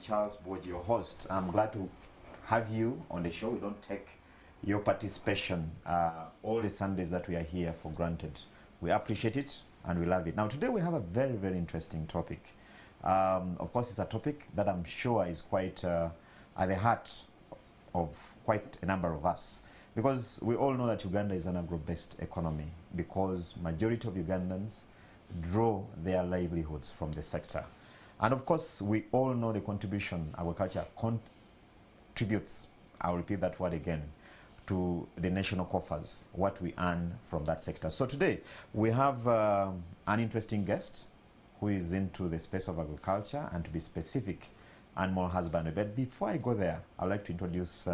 Charles Bwogi, your host. I'm glad to have you on the show. We don't take your participation all the Sundays that we are here for granted. We appreciate it and we love it. Now today we have a very, very interesting topic. Of course, it's a topic that I'm sure is quite at the heart of quite a number of us, because we all know that Uganda is an agro-based economy, because majority of Ugandans draw their livelihoods from the sector. And of course, we all know the contribution agriculture contributes, I'll repeat that word again, to the national coffers, what we earn from that sector. So today, we have an interesting guest who is into the space of agriculture, and to be specific, animal husbandry. But before I go there, I'd like to introduce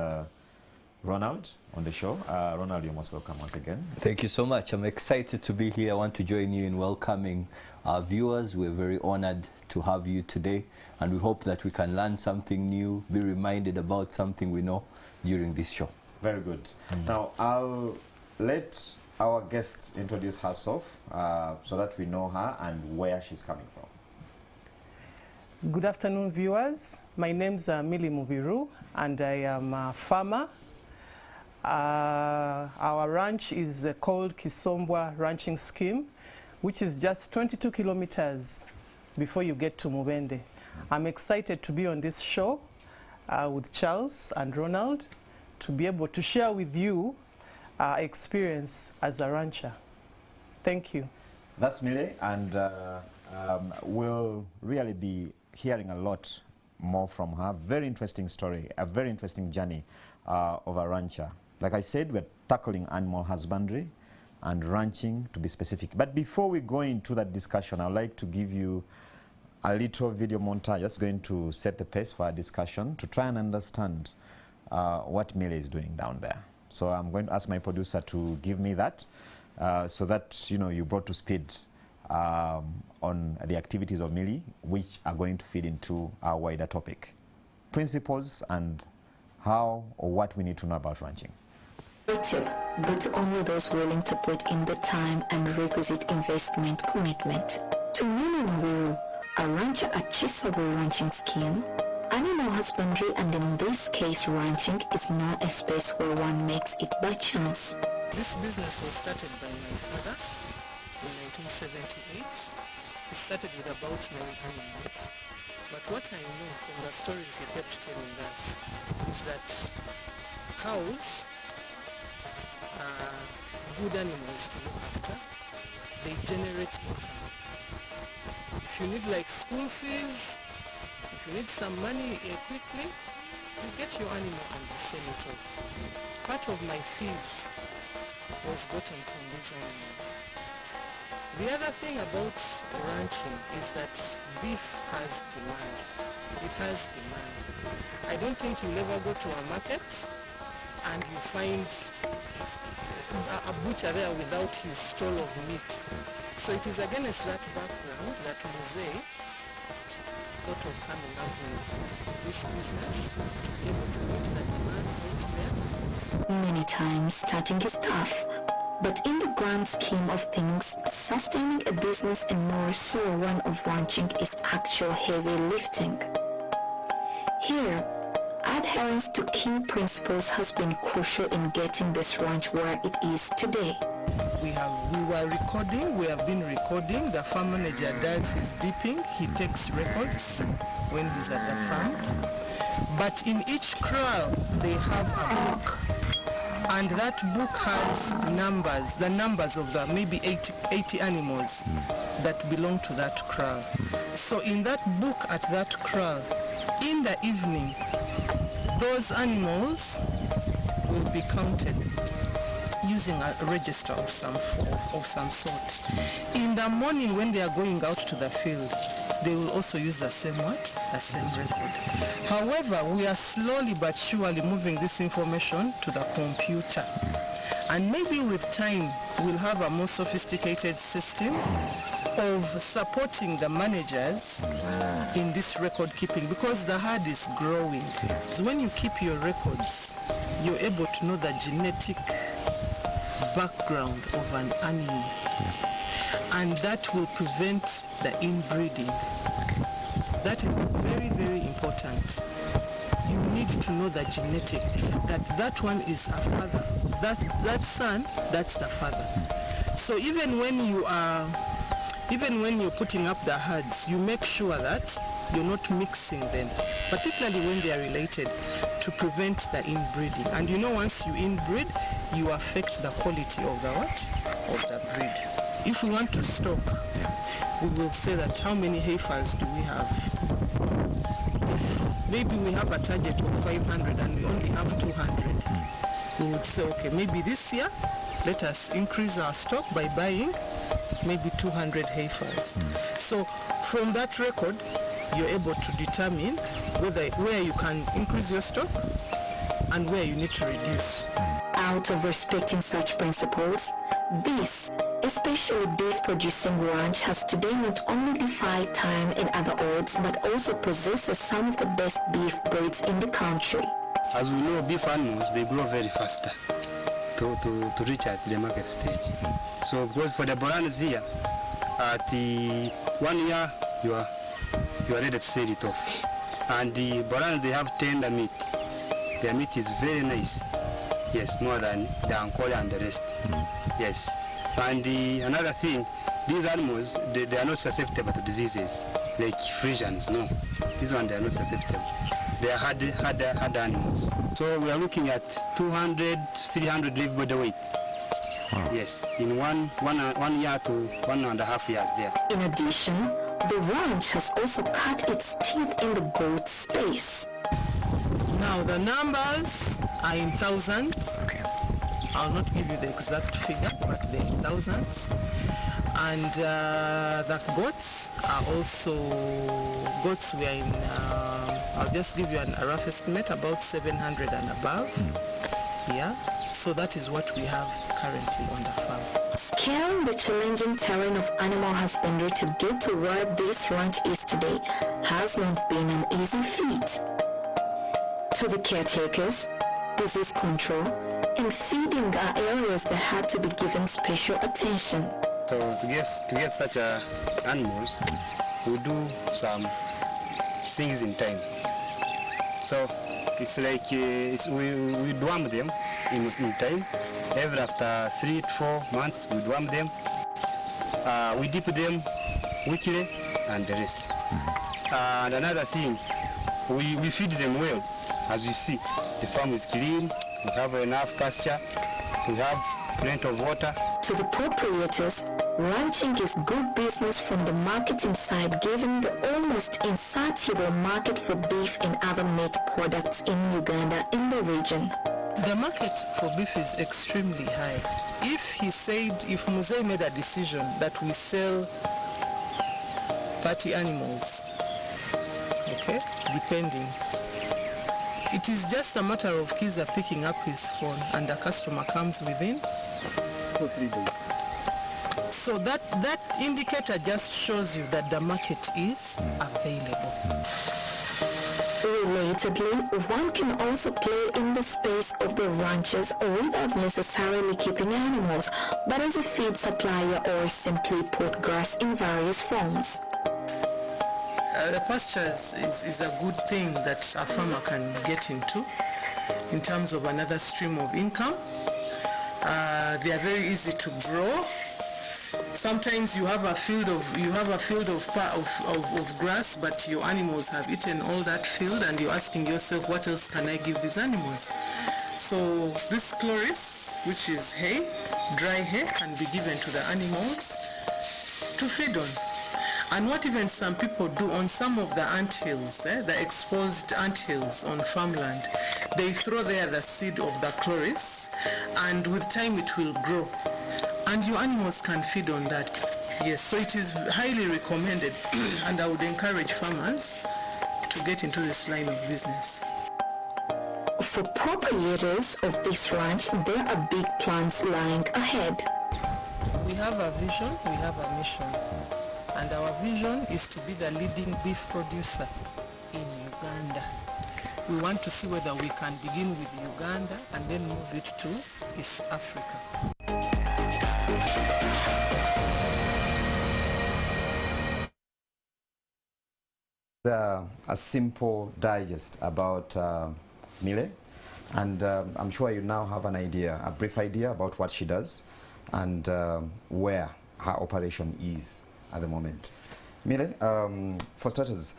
Ronald on the show. Ronald, you're most welcome once again. Thank you so much. I'm excited to be here. I want to join you in welcoming our viewers. We're very honored to have you today, and we hope that we can learn something new, be reminded about something we know during this show. Very good. Now, I'll let our guest introduce herself so that we know her and where she's coming from. Good afternoon, viewers. My name's Mubiru, and I am a farmer. Our ranch is called Kisombwa Ranching Scheme, which is just 22 kilometers before you get to Mubende. I'm excited to be on this show with Charles and Ronald, to be able to share with you our experience as a rancher. Thank you. That's Mile, and we'll really be hearing a lot more from her. Very interesting story, a very interesting journey of a rancher. Like I said, we're tackling animal husbandry and ranching, to be specific. But before we go into that discussion, I'd like to give you a little video montage that's going to set the pace for our discussion, to try and understand what Mile is doing down there. So I'm going to ask my producer to give me that, so that you brought to speed on the activities of Mile, which are going to feed into our wider topic, principles and how or what we need to know about ranching. But to only those willing to put in the time and requisite investment commitment. To Mubiru, a rancher at Kisombwa Ranching Scheme, animal husbandry, and in this case ranching, is not a space where one makes it by chance. This business was started by my father in 1978. He started with about 9 animals. But what I know from the stories he kept telling us is that cows are good animals to look after. They generate income. If you need like school fees, if you need some money quickly, you get your animal and you sell it off. Part of my fees was gotten from these animals. The other thing about ranching is that beef has demand. It has demand. I don't think you'll ever go to a market and you find a butcher there without his stall of meat. So it is against that background that Mosaic thought of coming up with this business to be able to meet the demand out there. Many times starting is tough, but in the grand scheme of things, sustaining a business, and more so one of ranching, is actual heavy lifting. Here, adherence to key principles has been crucial in getting this ranch where it is today. We have been recording. The farm manager does his dipping. He takes records when he's at the farm. But in each kraal, they have a book. And that book has numbers, the numbers of the maybe 80 animals that belong to that kraal. So in that book at that kraal, in the evening, those animals will be counted using a register of some sort. In the morning when they are going out to the field, they will also use the same record. However, we are slowly but surely moving this information to the computer. And maybe with time, we'll have a more sophisticated system of supporting the managers in this record keeping, because the herd is growing. So when you keep your records, you're able to know the genetic background of an animal, and that will prevent the inbreeding. That is very, very very important. You need to know the genetic, that one is a father. That son, that's the father. So even when you're putting up the herds, you make sure that you're not mixing them, particularly when they are related, to prevent the inbreeding. And you know, once you inbreed, you affect the quality of the what? Of the breed. If we want to stock, we will say that how many heifers do we have? If maybe we have a target of 500 and we only have 200, we would say, okay, maybe this year, let us increase our stock by buying maybe 200 heifers. So from that record, you're able to determine where you can increase your stock and where you need to reduce. Out of respecting such principles, this, especially beef-producing ranch, has today not only defied time and other odds, but also possesses some of the best beef breeds in the country. As we know, beef animals, they grow very faster to reach at the market stage. So because for the Boranas here, at the 1 year, you are ready to sell it off. And the Boranas, they have tender meat. Their meat is very nice. Yes, more than the Ankole and the rest. Yes. And another thing, these animals, they are not susceptible to diseases like Frisians. No, these ones, they are not susceptible. They are hard animals. So we are looking at 200, 300 live body weight. Yes, in one year to 1.5 years there. In addition, the ranch has also cut its teeth in the goat space. Now the numbers are in thousands. Okay. I'll not give you the exact figure, but they're in thousands. And the goats are also, goats we are in, I'll just give you a rough estimate, about 700 and above. Yeah, so that is what we have currently on the farm. Scaling the challenging terrain of animal husbandry to get to where this ranch is today has not been an easy feat. To the caretakers, disease control and feeding are areas that had to be given special attention. So to get such animals, we do some things in time. So it's like we dwarm them in time. Every after 3 to 4 months, we dwarm them. We dip them weekly and the rest. And another thing, we feed them well. As you see, the farm is clean. We have enough pasture. We have plenty of water. To the proprietors, ranching is good business from the marketing side, given the almost insatiable market for beef and other meat products in Uganda in the region. The market for beef is extremely high. If Mosaic made a decision that we sell 30 animals, okay, depending, it is just a matter of Kiza picking up his phone and the customer comes within 2 or 3 days. So that indicator just shows you that the market is available. Relatedly, one can also play in the space of the ranches without necessarily keeping animals, but as a feed supplier or simply put grass in various forms. The pastures is a good thing that a farmer can get into in terms of another stream of income. They are very easy to grow. Sometimes you have a field of grass, but your animals have eaten all that field, and you're asking yourself, what else can I give these animals? So this chloris, which is hay, dry hay, can be given to the animals to feed on. And what even some people do on some of the anthills, the exposed anthills on farmland, they throw there the seed of the chloris, and with time it will grow. And your animals can feed on that. Yes, so it is highly recommended, and I would encourage farmers to get into this line of business. For proprietors of this ranch, there are big plans lying ahead. We have a vision, we have a mission. And our vision is to be the leading beef producer in Uganda. We want to see whether we can begin with Uganda and then move it to East Africa. a simple digest about Mile, and I'm sure you now have an idea, a brief idea about what she does and where her operation is at the moment. Mile, for starters,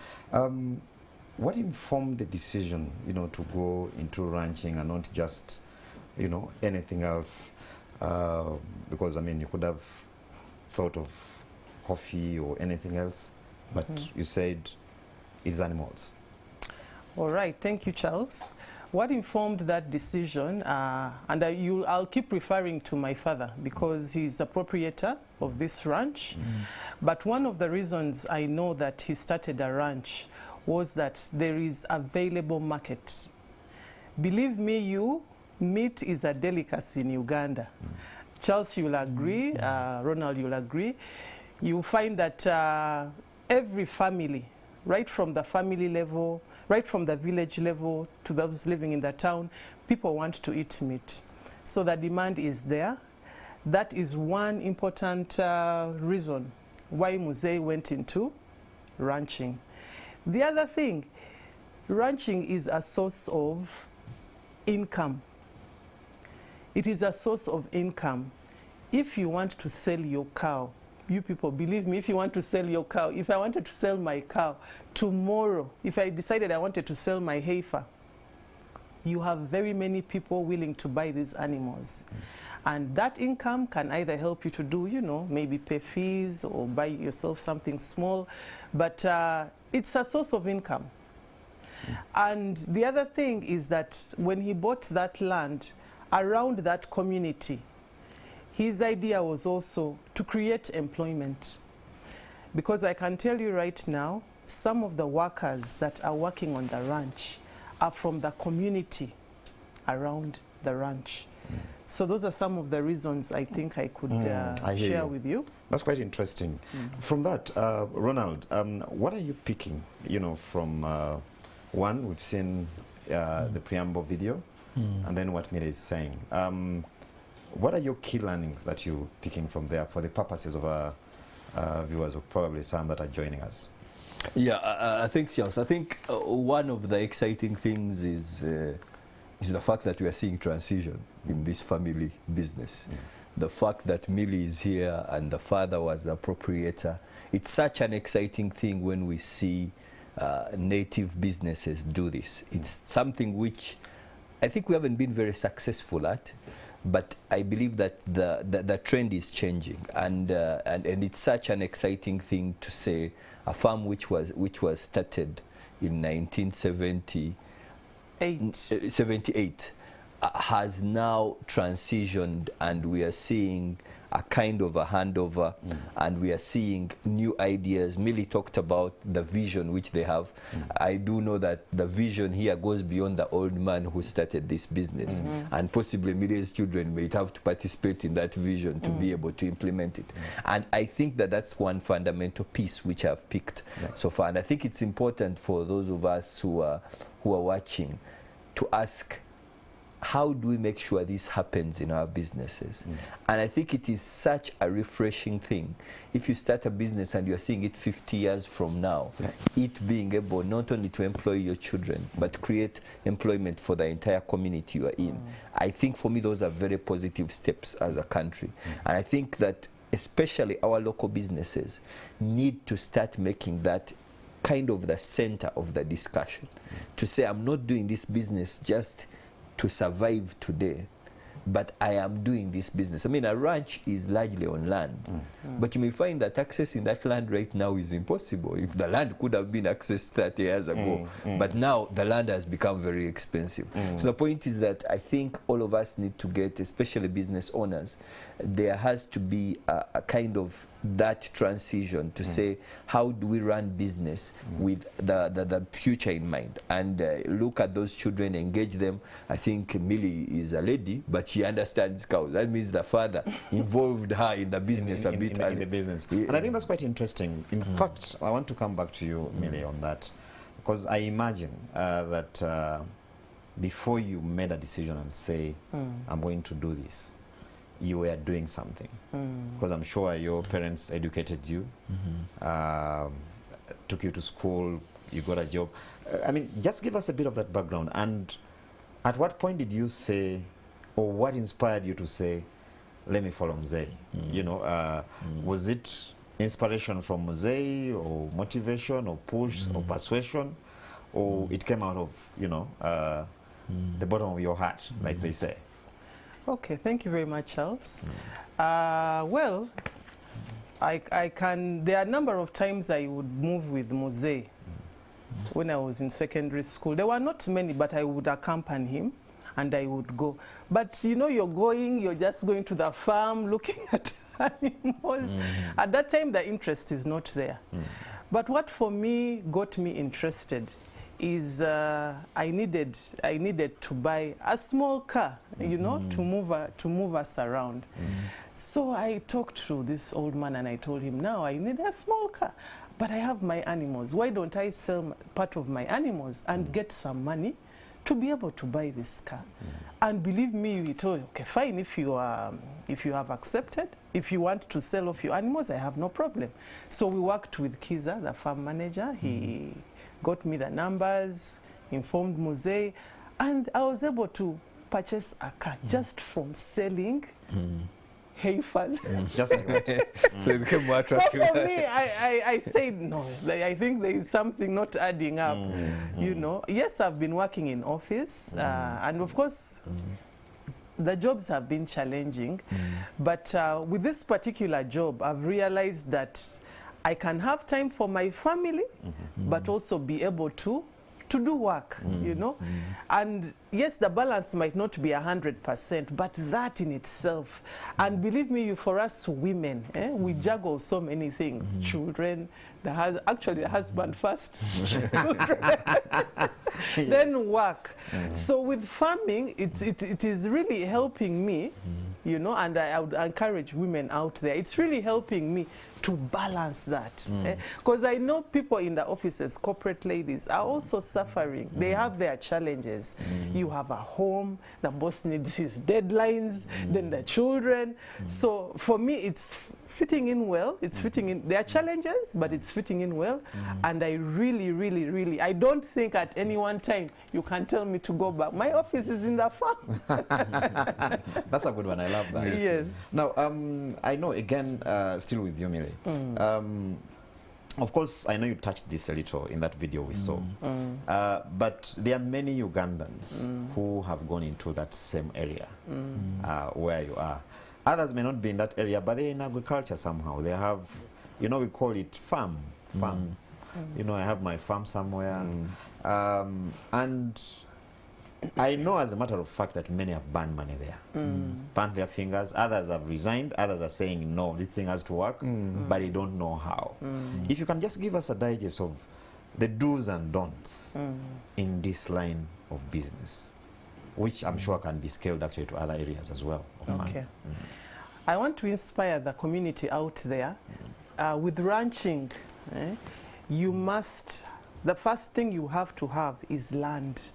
what informed the decision, to go into ranching and not just, anything else? Because, I mean, you could have thought of coffee or anything else, but you said it's animals. All right, thank you, Charles. What informed that decision, and I'll keep referring to my father because he's the proprietor of this ranch, but one of the reasons I know that he started a ranch was that there is available market. Believe me, meat is a delicacy in Uganda. Charles, you'll agree, Ronald, you'll agree. You'll find that every family, right from the family level, right from the village level to those living in the town, people want to eat meat. So the demand is there. That is one important reason why Mosaic went into ranching. The other thing, ranching is a source of income. It is a source of income. If you want to sell your cow, you people, believe me, if you want to sell your cow, if I wanted to sell my cow tomorrow, if I decided I wanted to sell my heifer, you have very many people willing to buy these animals. And that income can either help you to do, maybe pay fees or buy yourself something small, but it's a source of income. And the other thing is that when he bought that land around that community, his idea was also to create employment. Because I can tell you right now, some of the workers that are working on the ranch are from the community around the ranch. So those are some of the reasons I think I could share with you. That's quite interesting. From that, Ronald, what are you picking, from one, we've seen the preamble video, and then what Mile is saying. What are your key learnings that you're picking from there for the purposes of our viewers, or probably some that are joining us? Yeah, I think, Charles. I think one of the exciting things is the fact that we are seeing transition in this family business. The fact that Millie is here and the father was the proprietor. It's such an exciting thing when we see native businesses do this. It's something which I think we haven't been very successful at, but I believe that the trend is changing, and it's such an exciting thing to say a farm which was started in 1978 has now transitioned, and we are seeing a kind of a handover, and we are seeing new ideas. Millie talked about the vision which they have. I do know that the vision here goes beyond the old man who started this business, and possibly Millie's children may have to participate in that vision to be able to implement it. And I think that that's one fundamental piece which I've picked so far. And I think it's important for those of us who are watching to ask, how do we make sure this happens in our businesses? And I think it is such a refreshing thing. If you start a business and you're seeing it 50 years from now, it being able not only to employ your children, but create employment for the entire community you are in. I think for me, those are very positive steps as a country. And I think that especially our local businesses need to start making that kind of the center of the discussion. To say, I'm not doing this business just to survive today, but I am doing this business. I mean, a ranch is largely on land, but you may find that accessing that land right now is impossible. If the land could have been accessed 30 years ago, but now the land has become very expensive. So the point is that I think all of us need to get, especially business owners, there has to be a kind of that transition to say, how do we run business with the future in mind, and look at those children, engage them. I think Millie is a lady, but she understands cows. That means the father involved her in the business in the business. And I think that's quite interesting. In fact, I want to come back to you, Millie, on that, because I imagine that before you made a decision and say, I'm going to do this, you were doing something, because I'm sure your parents educated you, took you to school, you got a job. I mean, just give us a bit of that background. And at what point did you say, or what inspired you to say, let me follow Mosaic? You know, was it inspiration from Mosaic, or motivation, or push, or persuasion, or it came out of, you know, the bottom of your heart, like they say? Okay, thank you very much, Charles. Well, I can, there are a number of times I would move with Mosaic when I was in secondary school. There were not many, but I would accompany him and I would go. But you know, you're just going to the farm looking at animals. At that time, the interest is not there. But what for me got me interested is I needed to buy a small car, you know, to move us around. So I talked to this old man and I told him, now I need a small car, but I have my animals. Why don't I sell part of my animals and get some money to be able to buy this car? And believe me, we told, okay, fine, if you have accepted, if you want to sell off your animals, I have no problem. So we worked with Kiza, the farm manager. He got me the numbers, informed Mosaic, and I was able to purchase a car just from selling heifers. Just like that. So it became more So attractive. for me, I said no. Like, I think there is something not adding up. You know, yes, I've been working in office, and of course, the jobs have been challenging. But with this particular job, I've realized that I can have time for my family, but also be able to do work, you know. And yes, the balance might not be 100%, but that in itself. And believe me, for us women, we juggle so many things. Children, actually the husband first, then work. So with farming, it is really helping me, you know, and I would encourage women out there. It's really helping me to balance that. Because I know people in the offices, corporate ladies, are also suffering. They have their challenges. You have a home, the boss needs his deadlines, then the children. So for me, it's fitting in well. It's fitting in. There are challenges, but it's fitting in well. And I really, I don't think at any one time you can tell me to go back. My office is in the farm. That's a good one. I love that. Yes. Now, I know, again, still with you, Millie. Of course, I know you touched this a little in that video we saw. But there are many Ugandans who have gone into that same area where you are. Others may not be in that area, but they're in agriculture somehow. They have, you know, we call it farm. You know, I have my farm somewhere. And I know, as a matter of fact, that many have burned money there. Burnt their fingers. Others have resigned. Others are saying, no, this thing has to work, but they don't know how. If you can just give us a digest of the do's and don'ts in this line of business, which I'm sure can be scaled actually to other areas as well. Okay. I want to inspire the community out there. With ranching, you must, the first thing you have to have is land.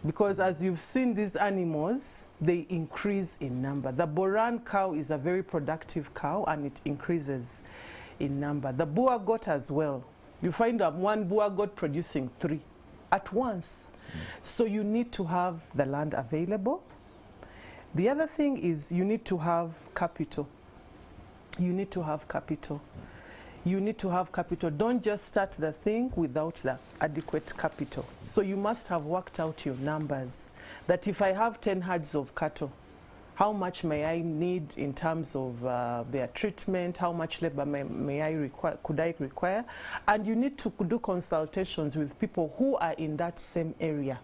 Because as you've seen, these animals, they increase in number. The Boran cow is a very productive cow, and it increases in number. The Boer goat as well. You find one Boer goat producing 3 at once. So you need to have the land available. The other thing is you need to have capital. You need to have capital. You need to have capital. Don't just start the thing without the adequate capital. So you must have worked out your numbers. That if I have 10 herds of cattle, how much may I need in terms of their treatment? How much labor may I require? Could I require? And you need to do consultations with people who are in that same area.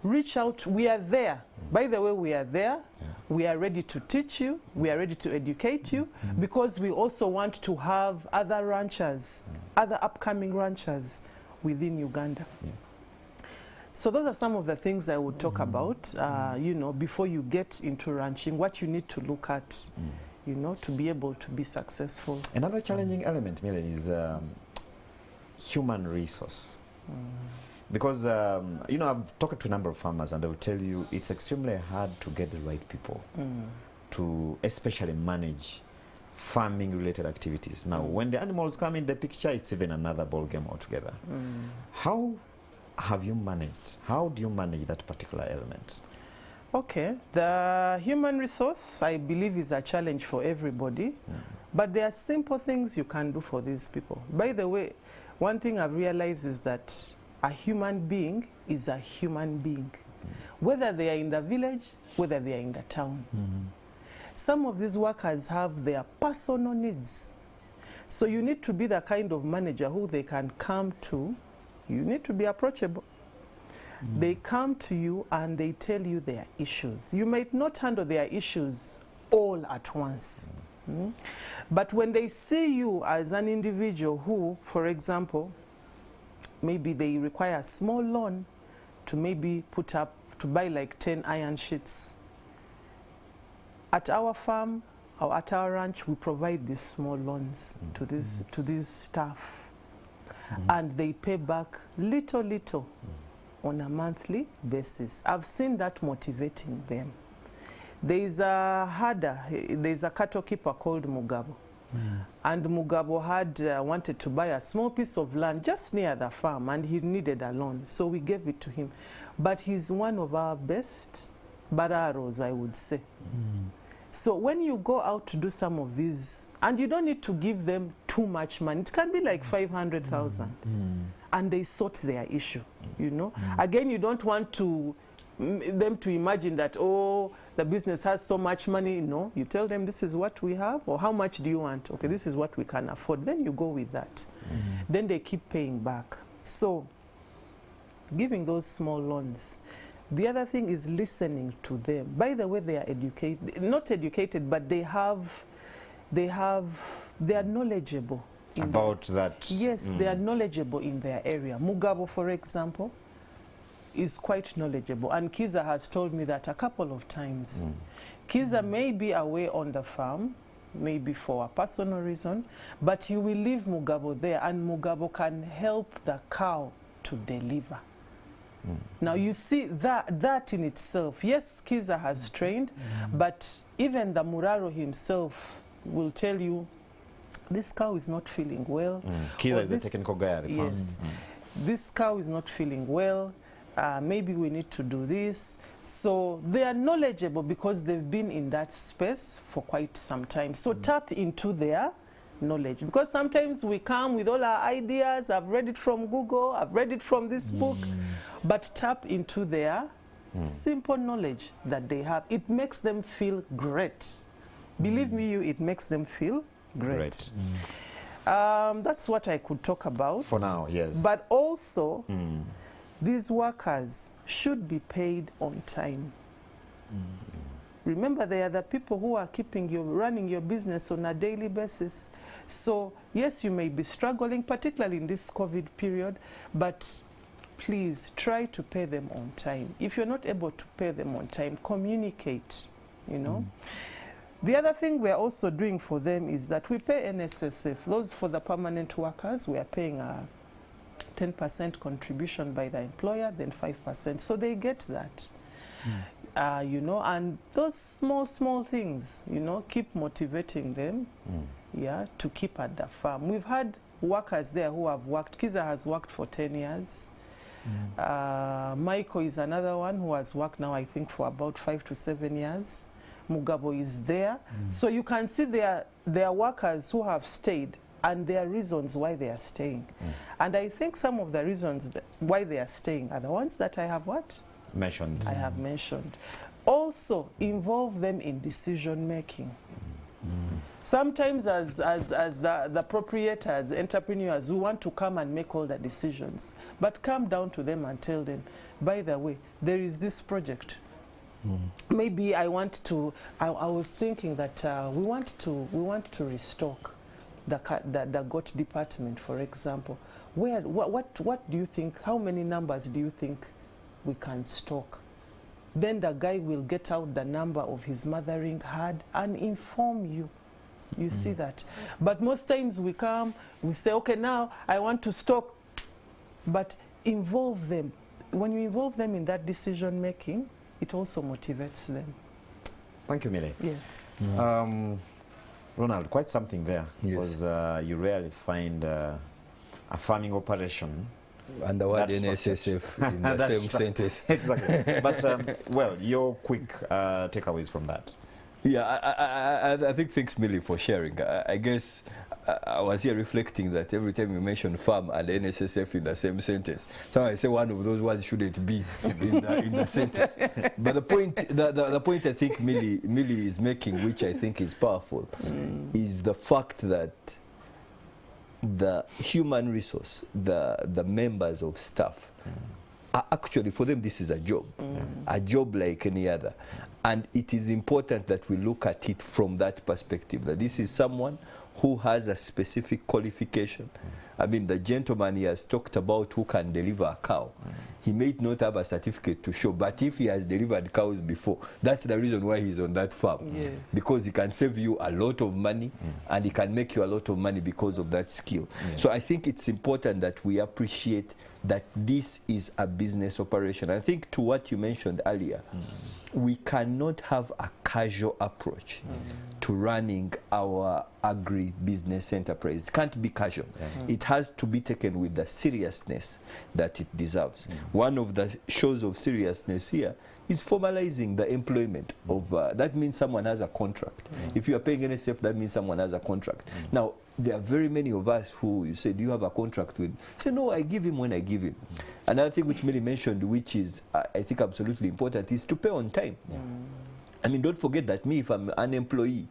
Reach out. We are there. By the way, we are there. We are ready to teach you. We are ready to educate you, because we also want to have other ranchers, other upcoming ranchers within Uganda. So those are some of the things I would talk about, you know, before you get into ranching, what you need to look at, you know, to be able to be successful. Another challenging element, Millie, is human resource. Because, you know, I've talked to a number of farmers, and they will tell you it's extremely hard to get the right people to especially manage farming related activities. Now, when the animals come in the picture, it's even another ball game altogether. How have you managed? How do you manage that particular element? Okay, the human resource, I believe, is a challenge for everybody, but there are simple things you can do for these people. By the way, one thing I've realized is that a human being is a human being, whether they are in the village, whether they are in the town. Some of these workers have their personal needs. So you need to be the kind of manager who they can come to. You need to be approachable. They come to you and they tell you their issues. You might not handle their issues all at once. But when they see you as an individual who, for example, maybe they require a small loan to maybe put up, to buy like 10 iron sheets. At our farm, or at our ranch, we provide these small loans to these staff. And they pay back little on a monthly basis. I've seen that motivating them. There's a herder, there's a cattle keeper called Mugabo. And Mugabo had wanted to buy a small piece of land just near the farm, and he needed a loan, so we gave it to him. But he's one of our best bararos, I would say. So when you go out to do some of these, and you don't need to give them too much money, it can be like 500,000, and they sort their issue, you know. Again, you don't want to them to imagine that, oh, the business has so much money. No, you tell them this is what we have, or how much do you want? Okay, this is what we can afford. Then you go with that. Then they keep paying back. So giving those small loans. The other thing is listening to them. By the way, they are educated, not educated, but they are knowledgeable about that. Yes, they are knowledgeable in their area. Mugabo, for example, is quite knowledgeable, and Kiza has told me that a couple of times. Kiza may be away on the farm, maybe for a personal reason, but he will leave Mugabo there, and Mugabo can help the cow to deliver. Now you see that in itself, yes, Kiza has trained, but even the Muraro himself will tell you, this cow is not feeling well. Kiza is the technical guy at the farm. Yes, this cow is not feeling well. Maybe we need to do this. So they are knowledgeable because they've been in that space for quite some time. So tap into their knowledge, because sometimes we come with all our ideas. I've read it from Google, I've read it from this book, but tap into their simple knowledge that they have. It makes them feel great. Believe me, it makes them feel great. That's what I could talk about for now. Yes, but also these workers should be paid on time. Remember, they are the people who are keeping you running your business on a daily basis. So yes, you may be struggling, particularly in this COVID period, but please try to pay them on time. If you're not able to pay them on time, communicate, you know. The other thing we're also doing for them is that we pay NSSF. Those for the permanent workers, we are paying a 10% contribution by the employer, then 5%. So they get that. You know, and those small things, you know, keep motivating them, to keep at the farm. We've had workers there who have worked. Kiza has worked for 10 years. Michael is another one who has worked now, I think, for about 5 to 7 years. Mugabo is there. So you can see there are workers who have stayed, and there are reasons why they are staying. And I think some of the reasons why they are staying are the ones that I have mentioned. I have mentioned. Also involve them in decision making. Sometimes as the proprietors, entrepreneurs, we want to come and make all the decisions, but come down to them and tell them, by the way, there is this project. Maybe I want to, I was thinking that we want to restock the goat department, for example. What do you think, how many numbers do you think we can stock? Then the guy will get out the number of his mothering herd and inform you. You see that? But most times we come, we say, okay, now I want to stock, but involve them. When you involve them in that decision making, it also motivates them. Thank you, Mile. Yes. Ronald, quite something there, Yes. because you rarely find a farming operation And the word that's NSSF in the That's same right. sentence. Exactly. But, well, your quick takeaways from that. Yeah, I think thanks, Millie, for sharing. I guess I was here reflecting that every time you mention farm and NSSF in the same sentence, so I say one of those words shouldn't be in the sentence. But the point I think Millie is making, which I think is powerful, is the fact that the human resource, the members of staff, actually for them this is a job like any other. And it is important that we look at it from that perspective, that this is someone who has a specific qualification. I mean, the gentleman he has talked about who can deliver a cow. He may not have a certificate to show, but if he has delivered cows before, that's the reason why he's on that farm. Yes. Because he can save you a lot of money, and he can make you a lot of money because of that skill. So I think it's important that we appreciate that this is a business operation. I think to what you mentioned earlier, we cannot have a casual approach to running our agri-business enterprise. It can't be casual. It has to be taken with the seriousness that it deserves. One of the shows of seriousness here is formalizing the employment of, that means someone has a contract. If you are paying NSF, that means someone has a contract. Now, there are very many of us who you say, do you have a contract with? Say, no, I give him when I give him. Another thing which Mary mentioned, which is, I think, absolutely important, is to pay on time. I mean, don't forget that me, if I'm an employee,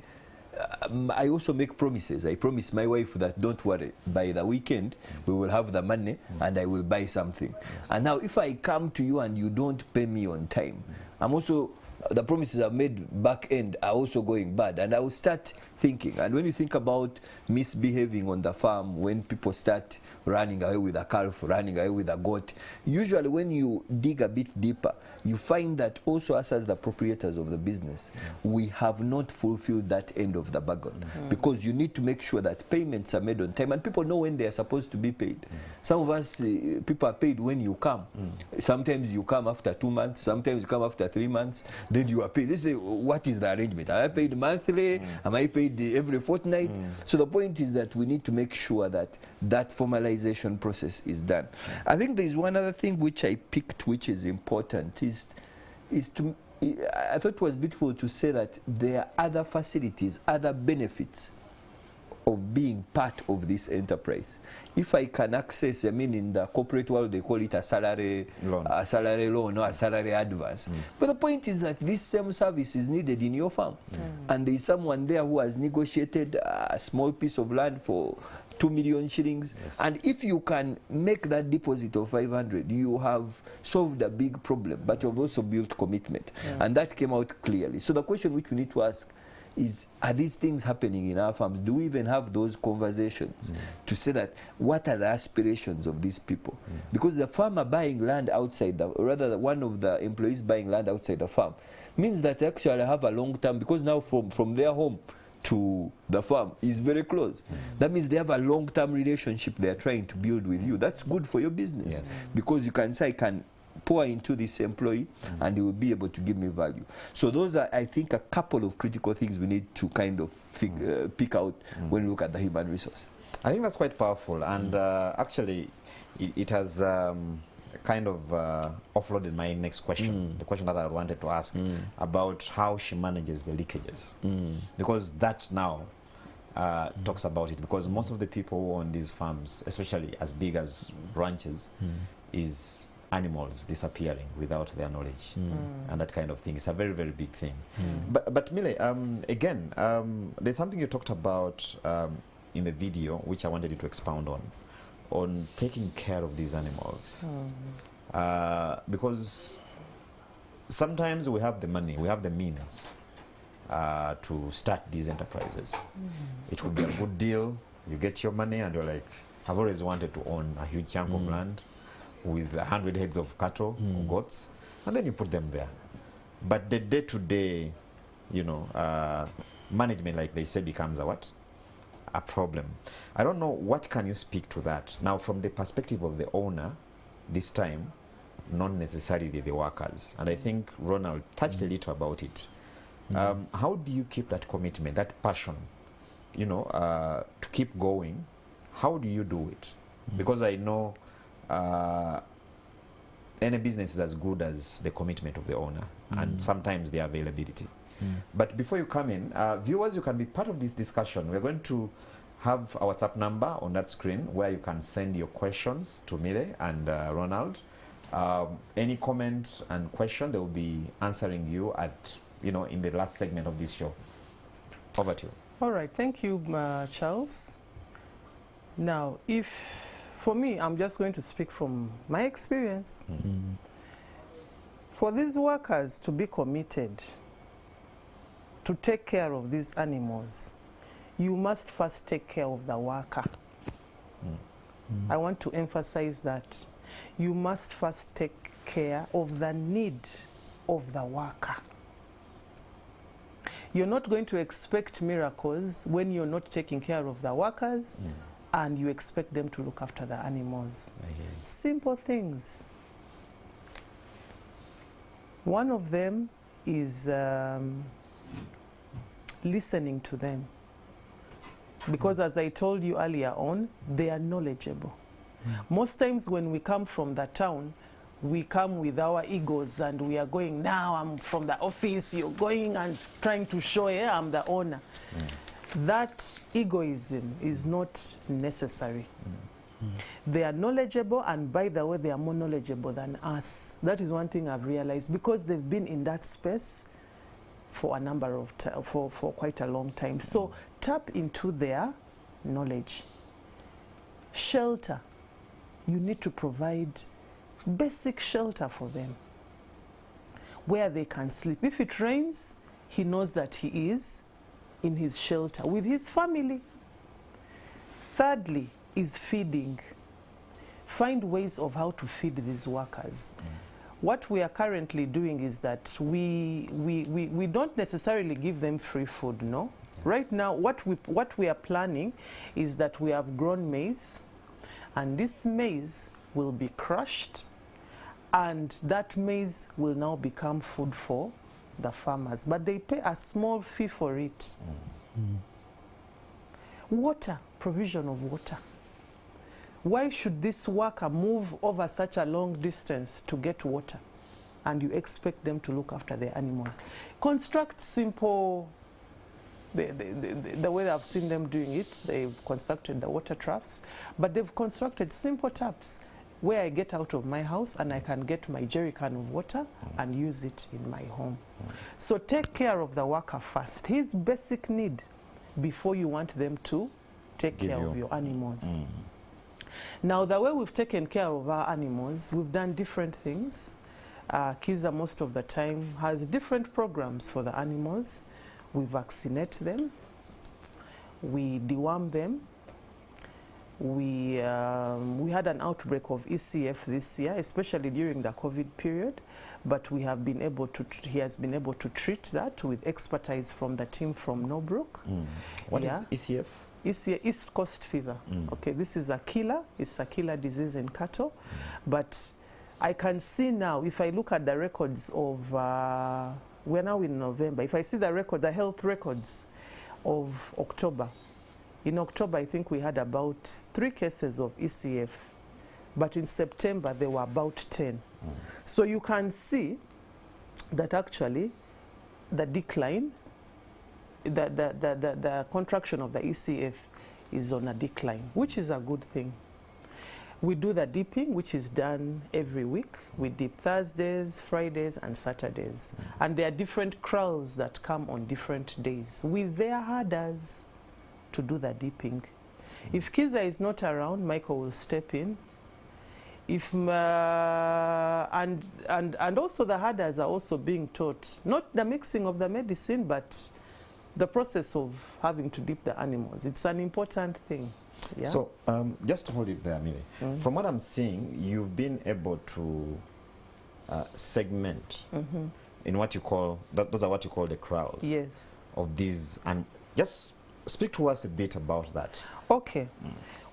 I also make promises. I promise my wife that, don't worry, by the weekend, we will have the money and I will buy something. And now, if I come to you and you don't pay me on time, I'm also, the promises I've made back end are also going bad, and I will start thinking. And when you think about misbehaving on the farm, when people start running away with a calf, running away with a goat, usually when you dig a bit deeper, you find that also us as the proprietors of the business, we have not fulfilled that end of the bargain, because you need to make sure that payments are made on time and people know when they are supposed to be paid. Some of us, people are paid when you come. Sometimes you come after 2 months, sometimes you come after 3 months, then you are paid. This is what is the arrangement? Am I paid monthly? Am I paid every fortnight? So the point is that we need to make sure that that formalization process is done. I think there is one other thing which I picked, which is important, is to, I thought it was beautiful to say that there are other facilities, other benefits of being part of this enterprise. If I can access, I mean, in the corporate world, they call it a salary loan or a salary advance. But the point is that this same service is needed in your farm. And there is someone there who has negotiated a small piece of land for 2 million shillings. And if you can make that deposit of 500, you have solved a big problem, but you've also built commitment. And that came out clearly. So the question which we need to ask is, are these things happening in our farms? Do we even have those conversations to say that, what are the aspirations of these people? Because the farmer buying land outside, rather one of the employees buying land outside the farm, means that they actually have a long term, because now from their home to the farm is very close. That means they have a long-term relationship they are trying to build with you. That's good for your business, because you can say, I can pour into this employee and he will be able to give me value. So those are, I think, a couple of critical things we need to kind of pick out when we look at the human resource. I think that's quite powerful, and actually it has kind of offloaded my next question, the question that I wanted to ask about how she manages the leakages, because that now talks about it, because most of the people who own these farms, especially as big as ranches, is animals disappearing without their knowledge, and that kind of thing. It's a very, very big thing. But Mile, again, there's something you talked about in the video, which I wanted you to expound on taking care of these animals. Because sometimes we have the money, we have the means to start these enterprises. It could be a good deal. You get your money and you're like, I've always wanted to own a huge chunk of land with 100 heads of cattle or goats, and then you put them there. But the day-to-day, you know, management, like they say, becomes a what? A problem. I don't know, what can you speak to that? Now, from the perspective of the owner, this time, not necessarily the workers. And I think Ronald touched a little about it. How do you keep that commitment, that passion you know, to keep going, how do you do it? Because I know any business is as good as the commitment of the owner and sometimes the availability. But before you come in, viewers, you can be part of this discussion. We're going to have our WhatsApp number on that screen where you can send your questions to Mile and Ronald. Any comment and question, they will be answering you at, you know, in the last segment of this show. Over to you. All right, thank you, Charles. Now, for me, I'm just going to speak from my experience. For these workers to be committed to take care of these animals, you must first take care of the worker. I want to emphasize that. You must first take care of the need of the worker. You're not going to expect miracles when you're not taking care of the workers and you expect them to look after the animals. Simple things. One of them is listening to them. Because as I told you earlier on, they are knowledgeable. Most times when we come from the town, we come with our egos and we are going, now I'm from the office, you're going and trying to show, yeah, I'm the owner. That egoism is not necessary. They are knowledgeable, and by the way, they are more knowledgeable than us. That is one thing I've realized, because they've been in that space for a number of for quite a long time. So tap into their knowledge. Shelter. You need to provide basic shelter for them where they can sleep. If it rains, he knows that he is in his shelter with his family. Thirdly is feeding. Find ways of how to feed these workers. What we are currently doing is that we don't necessarily give them free food, no? Right now, what we are planning is that we have grown maize, and this maize will be crushed, and that maize will now become food for the farmers. But they pay a small fee for it. Water, provision of water. Why should this worker move over such a long distance to get water, and you expect them to look after their animals? Construct simple, the way I've seen them doing it, they've constructed the water traps, but they've constructed simple taps where I get out of my house and I can get my jerry can of water and use it in my home. So take care of the worker first, his basic need, before you want them to take care of your animals. Now, the way we've taken care of our animals, we've done different things. Kiza, most of the time, has different programs for the animals. We vaccinate them, we deworm them. We had an outbreak of ECF this year, especially during the COVID period, but we have been able to, he has been able to treat that with expertise from the team from Nobruk. What is ECF? ECF, East Coast fever. Okay, this is a killer. It's a killer disease in cattle. But I can see now, if I look at the records of, we're now in November, if I see the record, the health records of October, in October I think we had about 3 cases of ECF, but in September there were about 10. So you can see that actually the decline, the contraction of the ECF is on a decline, which is a good thing. We do the dipping, which is done every week. We dip Thursdays, Fridays, and Saturdays. And there are different kraals that come on different days with their herders to do the dipping. If Kiza is not around, Michael will step in. If and also the herders are also being taught, not the mixing of the medicine, but the process of having to dip the animals. It's an important thing. Yeah? So just hold it there, Mile. From what I'm seeing, you've been able to segment in what you call, those are what you call the kraals. Yes. Of these, and just speak to us a bit about that. Okay.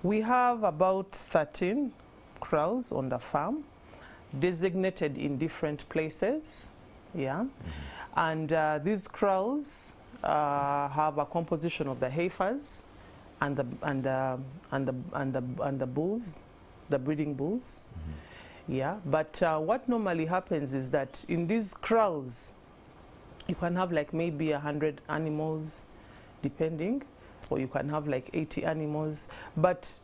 We have about 13 kraals on the farm, designated in different places. Yeah. And these kraals have a composition of the heifers and the bulls, the breeding bulls. Yeah, but what normally happens is that in these kraals, you can have like maybe 100 animals, depending, or you can have like 80 animals. But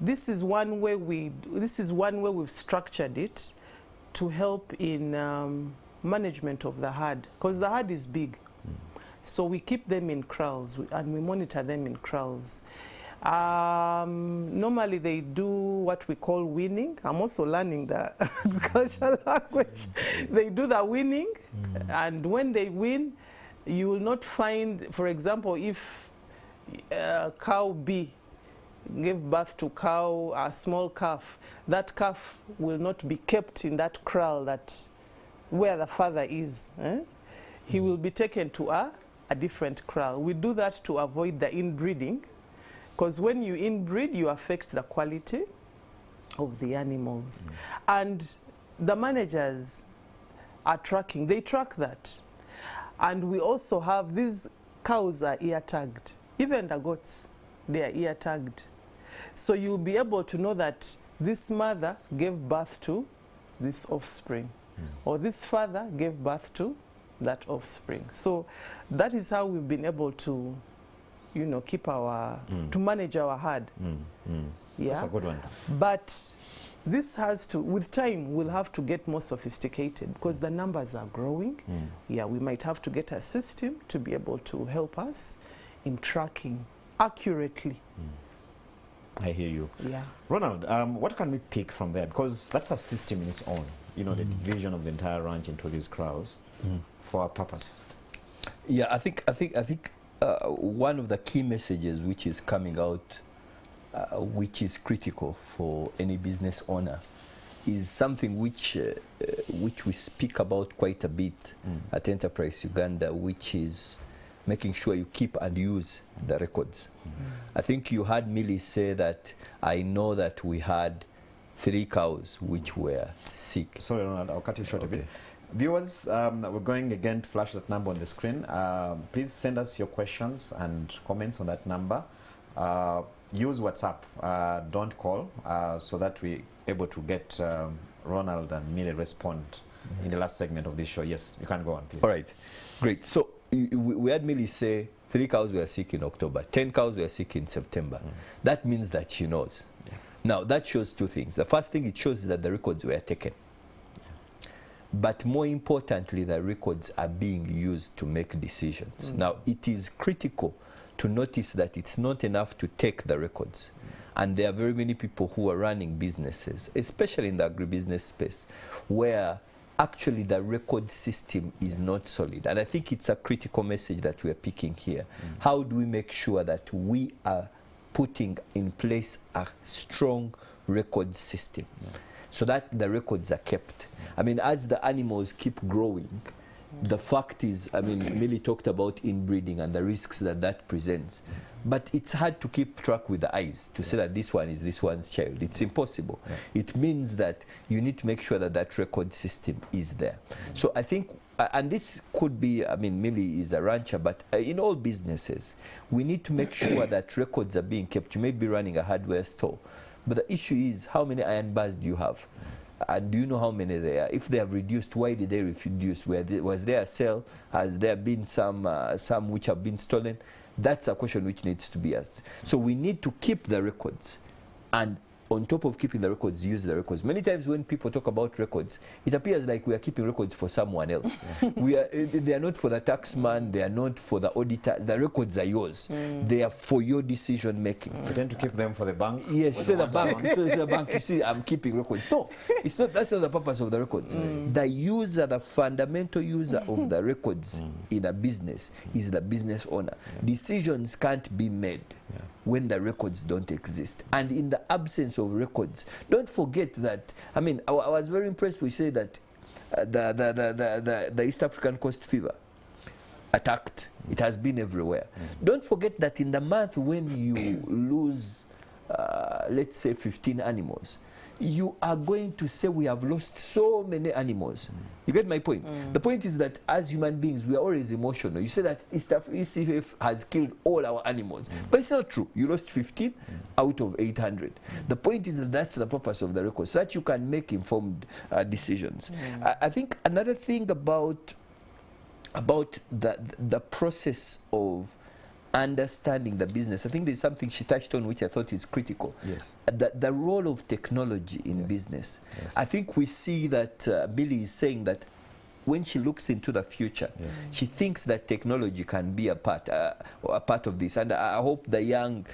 this is one way we've structured it to help in management of the herd, because the herd is big. So we keep them in kraals and we monitor them in kraals. Normally they do what we call weaning. I'm also learning the agricultural language. They do the weaning, and when they wean, you will not find, for example, if cow B gave birth to a small calf, that calf will not be kept in that kraal where the father is. He will be taken to a different kraal. We do that to avoid the inbreeding, because when you inbreed, you affect the quality of the animals. And the managers are tracking, they track that. And we also have, these cows are ear tagged. Even the goats, they are ear tagged. So you'll be able to know that this mother gave birth to this offspring, or this father gave birth to that offspring. So that is how we've been able to, you know, keep our, to manage our herd. Yeah. That's a good one. But this has to, with time, we'll have to get more sophisticated because the numbers are growing. Yeah, we might have to get a system to be able to help us in tracking accurately. I hear you. Yeah. Ronald, what can we pick from there? Because that's a system in its own, you know, the division of the entire ranch into these crowds for a purpose. Yeah, I think one of the key messages which is coming out, which is critical for any business owner, is something which we speak about quite a bit at Enterprise Uganda, which is making sure you keep and use the records. I think you heard Millie say that I know that we had 3 cows which were sick. Sorry, Ronald, I'll cut you short a bit. Viewers, we're going again to flash that number on the screen. Please send us your questions and comments on that number. Use WhatsApp, don't call, so that we're able to get Ronald and Millie respond in the last segment of this show. Yes, you can go on, please. All right, great. So we had Millie say 3 cows were sick in October, 10 cows were sick in September. That means that she knows. Now, that shows 2 things. The first thing it shows is that the records were taken. But more importantly, the records are being used to make decisions. Now, it is critical to notice that it's not enough to take the records. And there are very many people who are running businesses, especially in the agribusiness space, where actually the record system is not solid. And I think it's a critical message that we are picking here. How do we make sure that we are putting in place a strong record system so that the records are kept? I mean, as the animals keep growing, the fact is, I mean, Millie talked about inbreeding and the risks that presents. But it's hard to keep track with the eyes to say that this one is this one's child. It's impossible. It means that you need to make sure that that record system is there. So I think, and this could be, I mean, Millie is a rancher, but in all businesses, we need to make sure that records are being kept. You may be running a hardware store, but the issue is, how many iron bars do you have? And do you know how many there are? If they have reduced, why did they reduce? Was there a sale? Has there been some which have been stolen? That's a question which needs to be asked. So we need to keep the records, and on top of keeping the records, use the records. Many times when people talk about records, it appears like we are keeping records for someone else. They are not for the taxman, they are not for the auditor. The records are yours. They are for your decision making. Pretend to keep them for the bank. Yes, you say the bank. So it's the bank. You see, I'm keeping records. No, it's not. That's not the purpose of the records. The user, the fundamental user of the records in a business is the business owner. Decisions can't be made when the records don't exist. And in the absence of records, don't forget that, I mean, I was very impressed we say that the East African Coast fever attacked. It has been everywhere. Don't forget that in the month when you lose, let's say 15 animals, you are going to say we have lost so many animals. You get my point? The point is that as human beings, we are always emotional. You say that ECF has killed all our animals. But it's not true. You lost 15 out of 800. The point is that that's the purpose of the record, so that you can make informed decisions. I think another thing about the process of understanding the business, I think there's something she touched on which I thought is critical. Yes. The role of technology in business. Yes. I think we see that Billy is saying that when she looks into the future, she thinks that technology can be a part of this. And I hope the young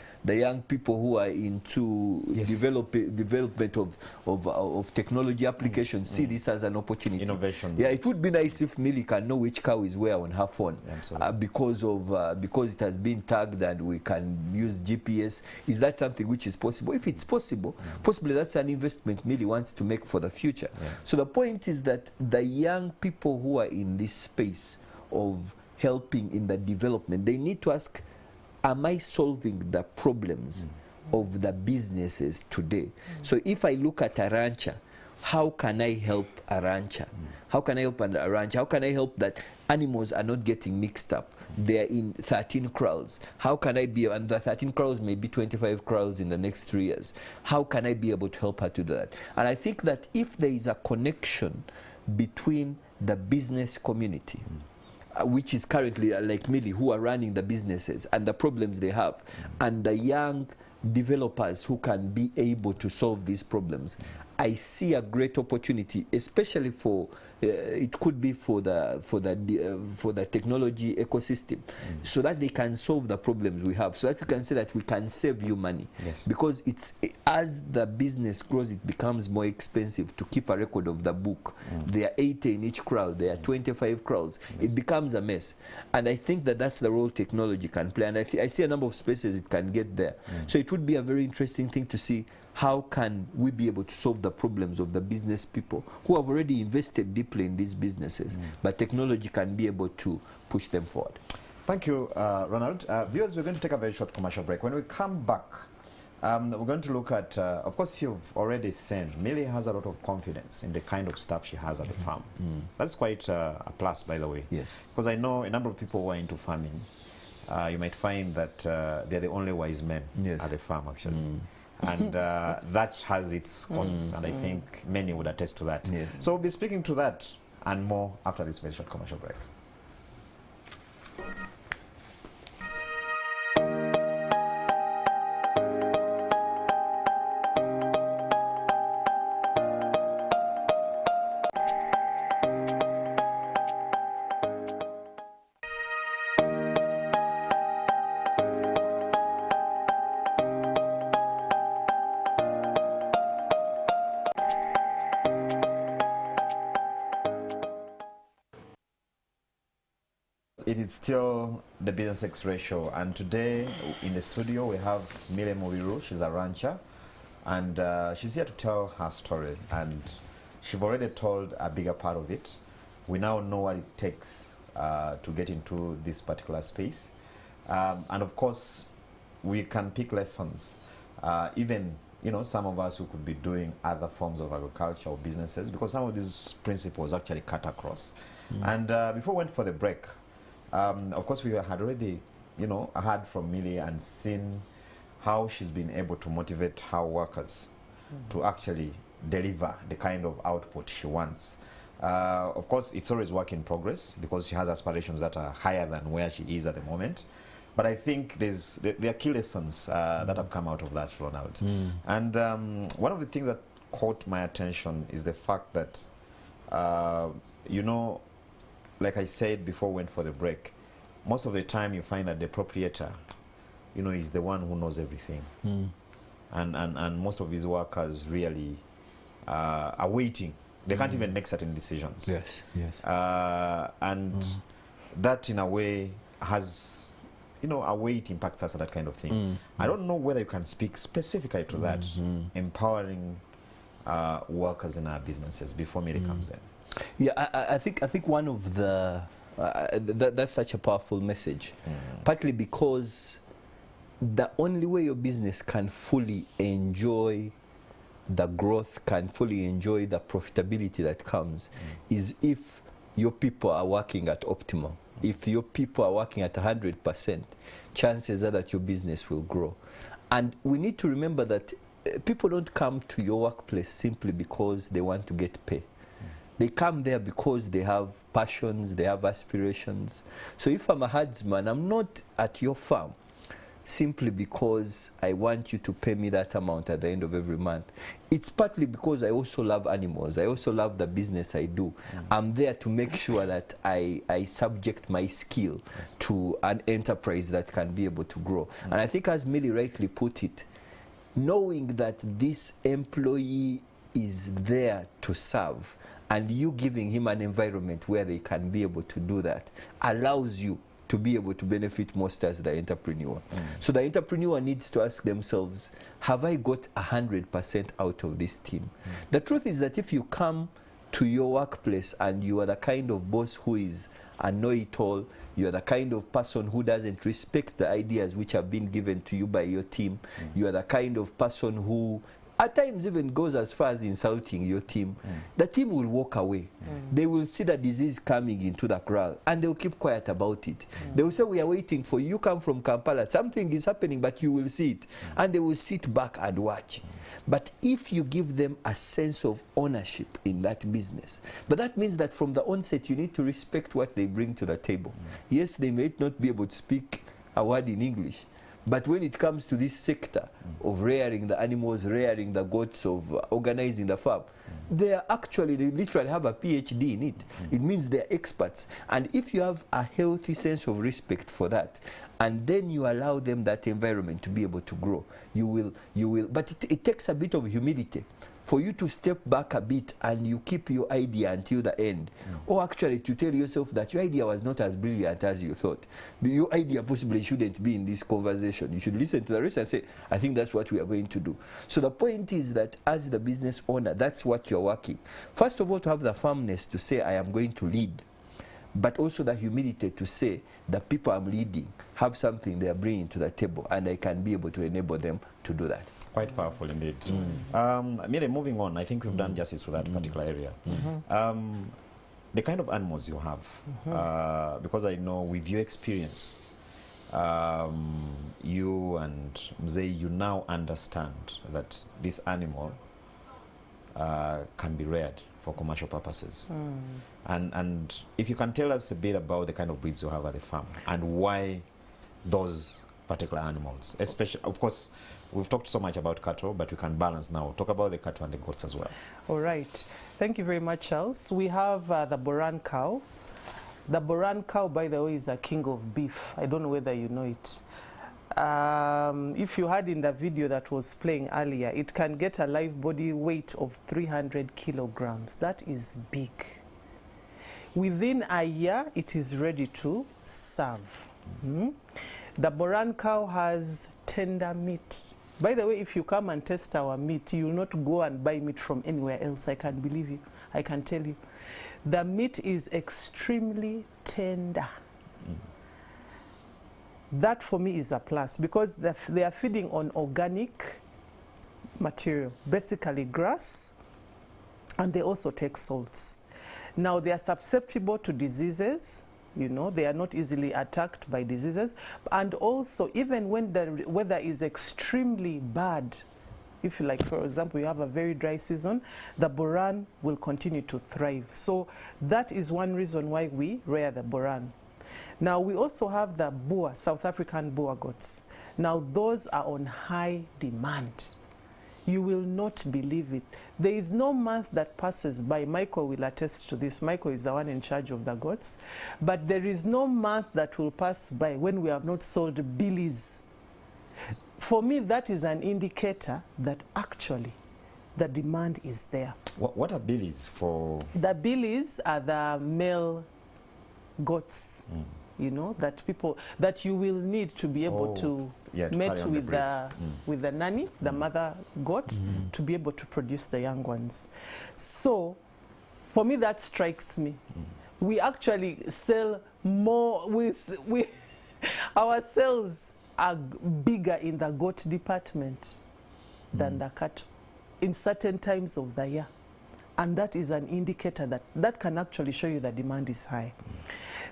people who are into development of technology applications see this as an opportunity. Innovation. Yeah, it would be nice if Millie can know which cow is where on her phone, because it has been tagged and we can use GPS. Is that something which is possible? If it's possible, possibly that's an investment Millie wants to make for the future. So the point is that the young people who are in this space of helping in the development, they need to ask, am I solving the problems of the businesses today? So if I look at a rancher, how can I help a rancher? How can I help a rancher? How can I help that animals are not getting mixed up? They are in 13 kraals. How can I be, and the 13 kraals may be 25 kraals in the next 3 years. How can I be able to help her to do that? And I think that if there is a connection between the business community, which is currently like Millie, who are running the businesses and the problems they have, and the young developers who can be able to solve these problems, I see a great opportunity, especially for it could be for the technology ecosystem, so that they can solve the problems we have, so that we can say that we can save you money. Because as the business grows, it becomes more expensive to keep a record of the book. There are 80 in each crowd, there are 25 crowds. It becomes a mess, and I think that that's the role technology can play, and I see a number of spaces it can get there. So it would be a very interesting thing to see how can we be able to solve the problems of the business people who have already invested deeply in these businesses, but technology can be able to push them forward. Thank you, Ronald. Viewers, we're going to take a very short commercial break. When we come back, we're going to look at, of course, you've already seen, Millie has a lot of confidence in the kind of stuff she has at the farm. That's quite a plus, by the way. Yes. Because I know a number of people who are into farming, you might find that they're the only wise men at the farm, actually. And that has its costs, and I think many would attest to that. So we'll be speaking to that and more after this very short commercial break. It is still the Business X Ratio, and today in the studio we have Mubiru. She's a rancher, and she's here to tell her story, and she's already told a bigger part of it. We now know what it takes to get into this particular space, and of course we can pick lessons, even some of us who could be doing other forms of agriculture or businesses, because some of these principles actually cut across. And before we went for the break, of course, we had already, heard from Millie and seen how she's been able to motivate her workers to actually deliver the kind of output she wants. Of course, it's always work in progress because she has aspirations that are higher than where she is at the moment. But I think there are key lessons that have come out of that, Ronald. And one of the things that caught my attention is the fact that, like I said before we went for the break, most of the time you find that the proprietor, is the one who knows everything. And most of his workers really are waiting. They can't even make certain decisions. And that in a way has, a way it impacts us and that kind of thing. I don't know whether you can speak specifically to that, empowering workers in our businesses before Millie comes in. Yeah, I think one of the that's such a powerful message, partly because the only way your business can fully enjoy the growth can fully enjoy the profitability that comes is if your people are working at optimal. If your people are working at 100%, chances are that your business will grow. And we need to remember that people don't come to your workplace simply because they want to get pay. They come there because they have passions, they have aspirations. So if I'm a herdsman, I'm not at your farm simply because I want you to pay me that amount at the end of every month. It's partly because I also love animals. I also love the business I do. I'm there to make sure that I subject my skill to an enterprise that can be able to grow. And I think, as Millie rightly put it, knowing that this employee is there to serve and you giving him an environment where they can be able to do that allows you to be able to benefit most as the entrepreneur. So the entrepreneur needs to ask themselves, have I got 100% out of this team? The truth is that if you come to your workplace and you are the kind of boss who is a know-it-all, you are the kind of person who doesn't respect the ideas which have been given to you by your team, you are the kind of person who at times even goes as far as insulting your team, the team will walk away. They will see the disease coming into the crowd and they'll keep quiet about it. They will say, we are waiting for you. You come from Kampala, something is happening, but you will see it. And they will sit back and watch. But if you give them a sense of ownership in that business, but that means that from the onset you need to respect what they bring to the table. Yes, they may not be able to speak a word in English, but when it comes to this sector of rearing the animals, rearing the goats, of organizing the farm, they literally have a PhD in it. It means they're experts. And if you have a healthy sense of respect for that, and then you allow them that environment to be able to grow, you will, but it takes a bit of humility for you to step back a bit and you keep your idea until the end. Or actually to tell yourself that your idea was not as brilliant as you thought. Your idea possibly shouldn't be in this conversation. You should listen to the rest and say, I think that's what we are going to do. So the point is that as the business owner, that's what you're working. First of all, to have the firmness to say, I am going to lead. But also the humility to say, the people I'm leading have something they are bringing to the table and I can be able to enable them to do that. Quite powerful indeed. Mire, moving on, I think we've done justice to that particular area. The kind of animals you have, because I know with your experience, you and Mzee, you now understand that this animal can be reared for commercial purposes. And if you can tell us a bit about the kind of breeds you have at the farm and why those particular animals, especially, of course, we've talked so much about cattle, but we can balance now. Talk about the cattle and the goats as well. All right. Thank you very much, Charles. We have the Boran cow. The Boran cow, by the way, is a king of beef. I don't know whether you know it. If you heard in the video that was playing earlier, it can get a live body weight of 300 kilograms. That is big. Within a year, it is ready to serve. The Boran cow has tender meat. By the way, if you come and test our meat, you will not go and buy meat from anywhere else. I can believe you. I can tell you. The meat is extremely tender. That for me is a plus because they are feeding on organic material, basically grass, and they also take salts. Now they are susceptible to diseases. You know, they are not easily attacked by diseases. And also, even when the weather is extremely bad, if you like, for example, you have a very dry season, the Boran will continue to thrive. So that is one reason why we rear the Boran. Now, we also have the Boer, South African Boer goats. Now, those are on high demand. You will not believe it. There is no month that passes by. Michael will attest to this. Michael is the one in charge of the goats. But there is no month that will pass by when we have not sold billies. For me, that is an indicator that actually the demand is there. What are billies for? The billies are the male goats, you know, that you will need to be able to mate with the nanny, the mother goat, to be able to produce the young ones. So, for me, that strikes me. We actually sell more. Our sales are bigger in the goat department than the cattle. in certain times of the year. And that is an indicator that can actually show you the demand is high.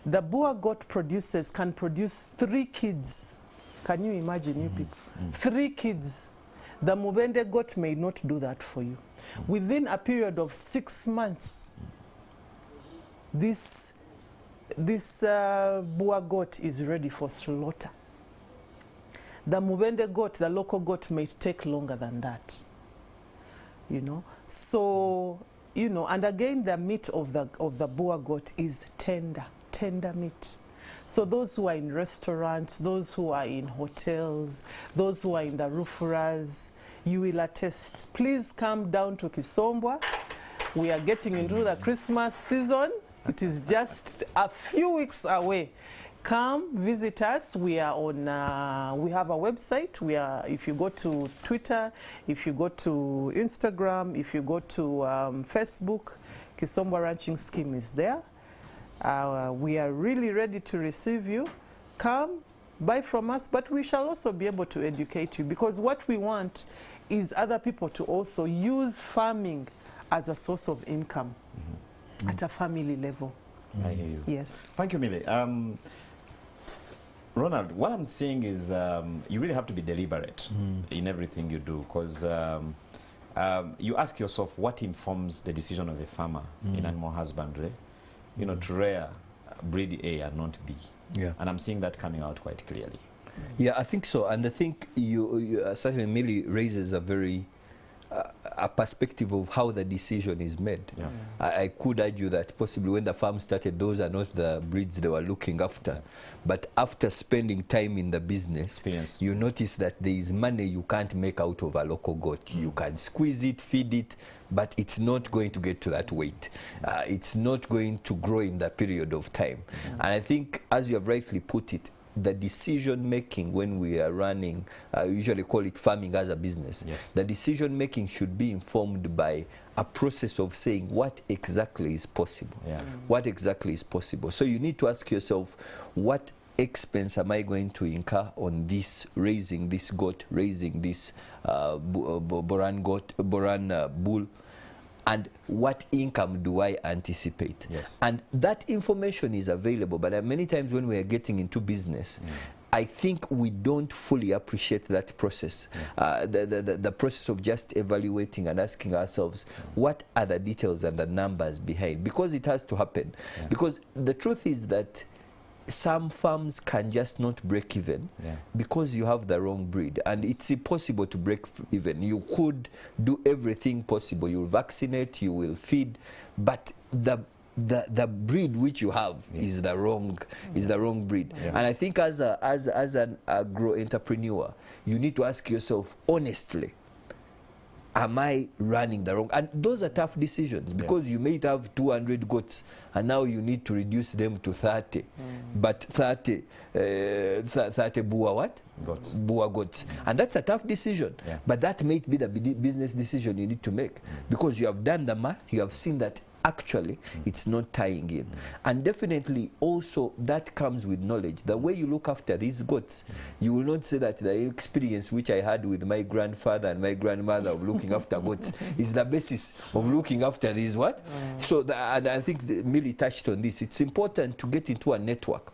The Boer goat producers can produce 3 kids. Can you imagine, you people? 3 kids. The Mubende goat may not do that for you. Within a period of 6 months, this Boer goat is ready for slaughter. The Mubende goat, the local goat, may take longer than that. You know, so, you know, and again, the meat of the Boer goat is tender meat. So those who are in restaurants, those who are in hotels, those who are in the rooferas, you will attest. Please come down to Kisombwa. We are getting into the Christmas season. It is just a few weeks away. Come visit us. We are on. We have a website. We are. If you go to Twitter, if you go to Instagram, if you go to Facebook, Kisombwa Ranching Scheme is there. We are really ready to receive you. Come, buy from us, but we shall also be able to educate you, because what we want is other people to also use farming as a source of income at a family level. I hear you. Yes. Thank you, Millie. Ronald, what I'm seeing is you really have to be deliberate in everything you do, because you ask yourself what informs the decision of a farmer in animal husbandry, you know, to rear breed A and not B. Yeah. And I'm seeing that coming out quite clearly. Yeah, I think so. And I think you certainly Millie raises a very a perspective of how the decision is made. Yeah. I could argue that possibly when the farm started, those are not the breeds they were looking after. But after spending time in the business, you notice that there is money you can't make out of a local goat. You can squeeze it, feed it, but it's not going to get to that weight. It's not going to grow in that period of time. And I think, as you have rightly put it, the decision making when we are running, I usually call it farming as a business. Yes. The decision making should be informed by a process of saying what exactly is possible. Yeah. What exactly is possible. So you need to ask yourself, what expense am I going to incur on this, raising this goat, raising this Boran bull? And what income do I anticipate? Yes. And that information is available, but many times when we are getting into business, I think we don't fully appreciate that process, the process of just evaluating and asking ourselves, what are the details and the numbers behind? Because it has to happen. Yeah. Because the truth is that some farms can just not break even because you have the wrong breed, and it's impossible to break even. You could do everything possible. You'll vaccinate, you will feed, but the breed which you have is the wrong breed. And I think as an agro entrepreneur, you need to ask yourself honestly, am I running the wrong? And those are tough decisions, because you may have 200 goats and now you need to reduce them to 30. But 30 Boer what? Goats. Boer goats. And that's a tough decision. But that may be the business decision you need to make, because you have done the math, you have seen that actually it's not tying in. And definitely also that comes with knowledge. The way you look after these goats, you will not say that the experience which I had with my grandfather and my grandmother of looking after goats is the basis of looking after these what? So and I think Millie touched on this. It's important to get into a network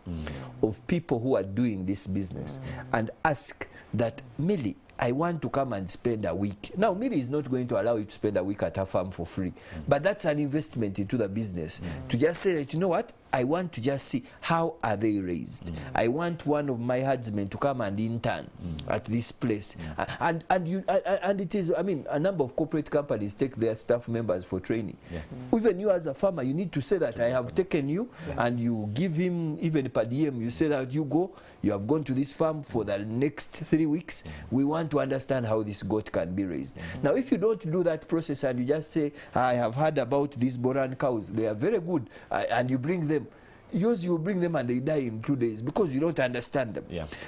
of people who are doing this business and ask that, Millie, I want to come and spend a week. Now, Millie is not going to allow you to spend a week at her farm for free, but that's an investment into the business. To just say that, you know what, I want to just see how are they raised. I want one of my herdsmen to come and intern at this place. And it is, I mean, a number of corporate companies take their staff members for training. Even you as a farmer, you need to say that I have taken you, and you give him even per diem. You say that you go, you have gone to this farm for the next 3 weeks. We want to understand how this goat can be raised. Now, if you don't do that process and you just say, I have heard about these Boran cows, they are very good, and you bring them, yours, you bring them and they die in 2 days because you don't understand them.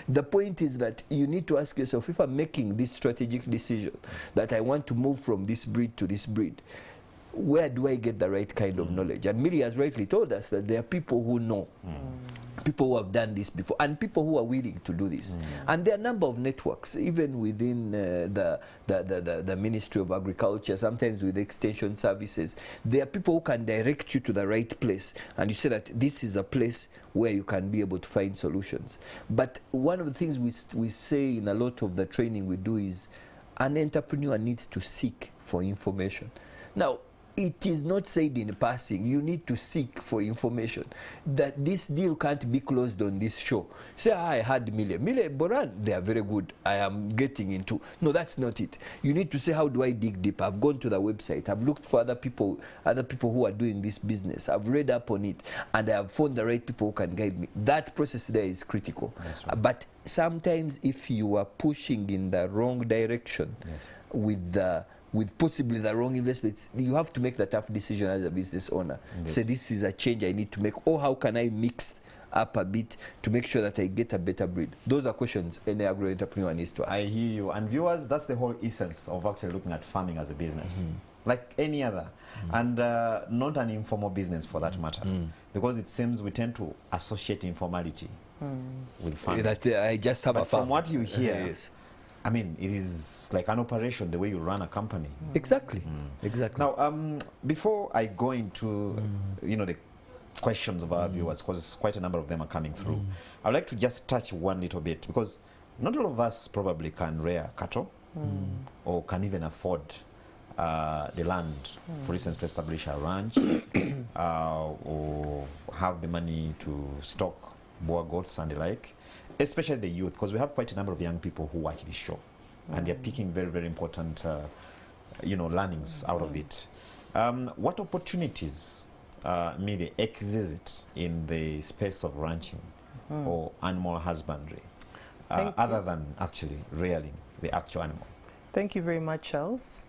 The point is that you need to ask yourself, if I'm making this strategic decision that I want to move from this breed to this breed, where do I get the right kind of knowledge? And Millie has rightly told us that there are people who know. people who have done this before, and people who are willing to do this. And there are a number of networks, even within the Ministry of Agriculture, sometimes with Extension Services. There are people who can direct you to the right place, and you say that this is a place where you can be able to find solutions. But one of the things we say in a lot of the training we do is an entrepreneur needs to seek for information. Now, it is not said in passing, you need to seek for information. That this deal can't be closed on this show. Say, I had Mille Boran, they are very good, I am getting into. No, that's not it. You need to say, how do I dig deep? I've gone to the website, I've looked for other people who are doing this business. I've read up on it, and I have found the right people who can guide me. That process there is critical. Right. But sometimes if you are pushing in the wrong direction, with possibly the wrong investments, you have to make the tough decision as a business owner. Say, this is a change I need to make, or how can I mix up a bit to make sure that I get a better breed? Those are questions any agro entrepreneur needs to ask. I hear you. And viewers, that's the whole essence of actually looking at farming as a business, like any other, and not an informal business for that matter, because it seems we tend to associate informality with farming. I just have a farm. From what you hear, yes. I mean, it is like an operation, the way you run a company. Exactly. Exactly. Now, before I go into, the questions of our viewers, because quite a number of them are coming through, I'd like to just touch one little bit, because not all of us probably can rear cattle or can even afford the land, for instance, to establish a ranch or have the money to stock boer goats and the like. Especially the youth, because we have quite a number of young people who actually show, and they're picking very, very important, learnings out of it. What opportunities may they exist in the space of ranching or animal husbandry, other than actually rearing the actual animal? Thank you very much, Charles.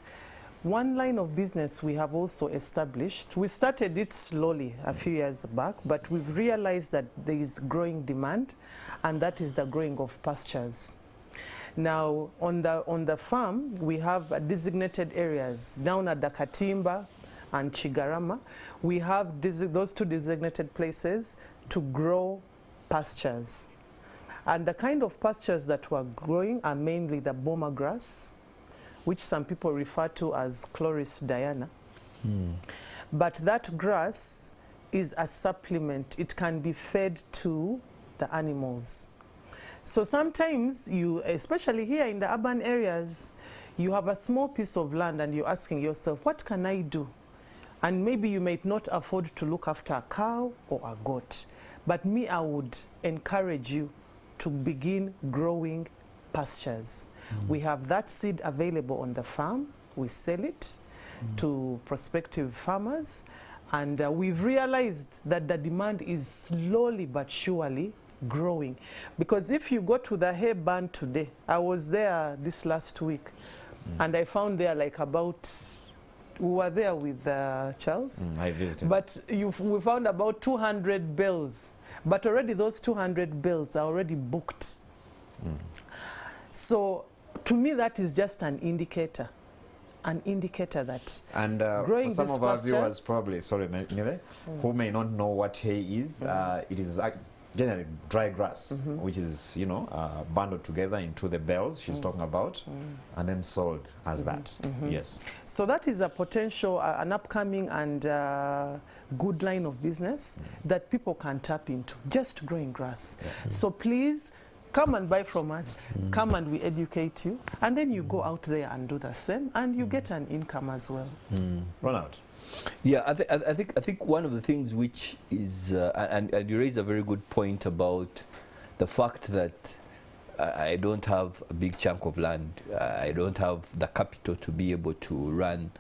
One line of business we have also established, we started it slowly a few years back, but we've realized that there is growing demand, and that is the growing of pastures. Now, on the farm, we have designated areas. Down at the Katimba and Chigarama, we have those two designated places to grow pastures. And the kind of pastures that we're growing are mainly the boma grass, which some people refer to as Chloris Diana. But that grass is a supplement. It can be fed to the animals. So sometimes you, especially here in the urban areas, you have a small piece of land and you're asking yourself, what can I do? And maybe you might not afford to look after a cow or a goat. But me, I would encourage you to begin growing pastures. We have that seed available on the farm. We sell it to prospective farmers. And we've realized that the demand is slowly but surely growing. Because if you go to the hay barn today, I was there this last week, and I found there like about, we were there with Charles. I visited. But we found about 200 bales. But already those 200 bales are already booked. So to me, that is just an indicator that and growing for some of our viewers probably, sorry, who may not know what hay is, it is generally dry grass, which is, bundled together into the bales she's talking about, and then sold as that. Yes. So that is a potential, an upcoming and good line of business that people can tap into, just growing grass. So please, come and buy from us, come and we educate you, and then you go out there and do the same, and you get an income as well. Ronald? Yeah, I think one of the things which is, and you raise a very good point about the fact that I don't have a big chunk of land, I don't have the capital to be able to run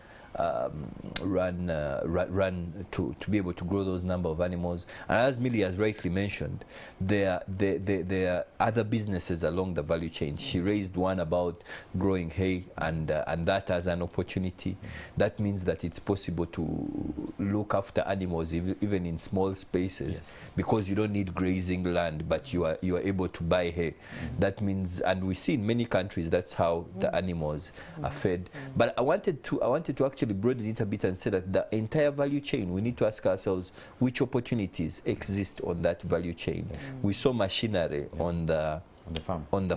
to be able to grow those number of animals. And as Millie has rightly mentioned, there are other businesses along the value chain. She raised one about growing hay, and that as an opportunity. That means that it's possible to look after animals even in small spaces, because you don't need grazing land, but you are able to buy hay. That means, and we see in many countries, that's how the animals are fed. But I wanted to actually actually broaden it a bit and say that the entire value chain, we need to ask ourselves which opportunities exist on that value chain. Yes. We saw machinery on the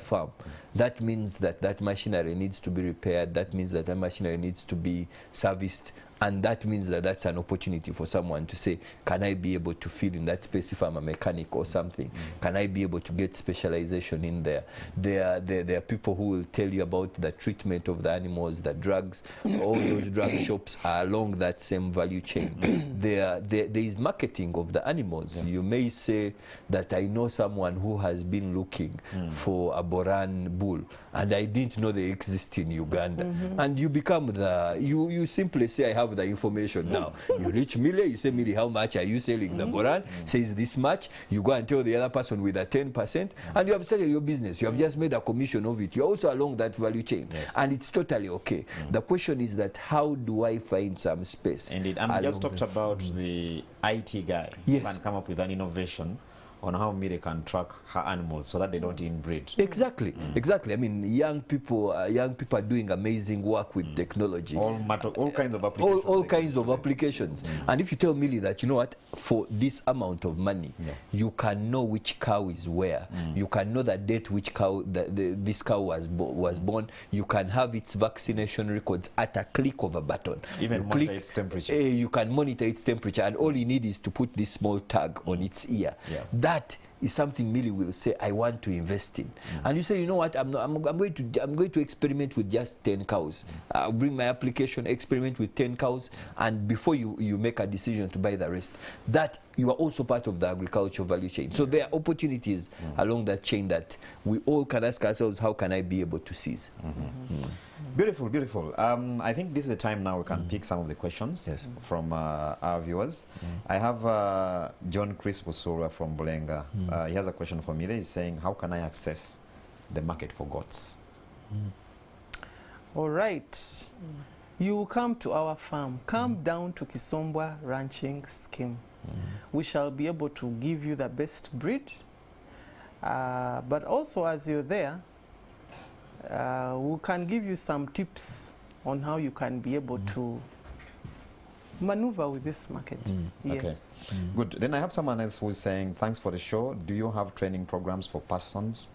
farm. That means that that machinery needs to be repaired. That means that that machinery needs to be serviced. And that means that that's an opportunity for someone to say, can I be able to fill in that space if I'm a mechanic or something? Can I be able to get specialization in there? There are people who will tell you about the treatment of the animals, the drugs. All those drug shops are along that same value chain. There is marketing of the animals. Yeah. You may say that I know someone who has been looking for a Boran bull, and I didn't know they exist in Uganda. And you become you simply say, I have the information now. You reach Mille, you say, Mille, how much are you selling the Boran? Says this much. You go and tell the other person with a 10%, and you have started your business. You have just made a commission of it. You're also along that value chain. Yes. And it's totally okay. The question is that how do I find some space? Indeed. And we just talked about the IT guy who can come up with an innovation on how Mille can track her animals so that they don't inbreed. Exactly, exactly. I mean, young people are doing amazing work with technology. All kinds of applications. All kinds of applications. And if you tell Millie that, you know what, for this amount of money, you can know which cow is where. You can know the date which cow this cow was born. You can have its vaccination records at a click of a button. Even monitor its temperature. You can monitor its temperature, and all you need is to put this small tag on its ear. That is something Millie will say, I want to invest in. And you say, you know what, I'm going to experiment with just 10 cows. I'll bring my application, experiment with 10 cows, and before you make a decision to buy the rest, that you are also part of the agricultural value chain. So there are opportunities along that chain that we all can ask ourselves, how can I be able to seize? Beautiful, beautiful. I think this is the time now we can pick some of the questions from our viewers. I have John Chris Busura from Bulenga. He has a question for me. He's saying, how can I access the market for goats? All right. You come to our farm. Come down to Kisombwa Ranching Scheme. We shall be able to give you the best breed. But also as you're there, we can give you some tips on how you can be able to maneuver with this market. Yes. Okay. Good. Then I have someone else who's saying, thanks for the show. Do you have training programs for persons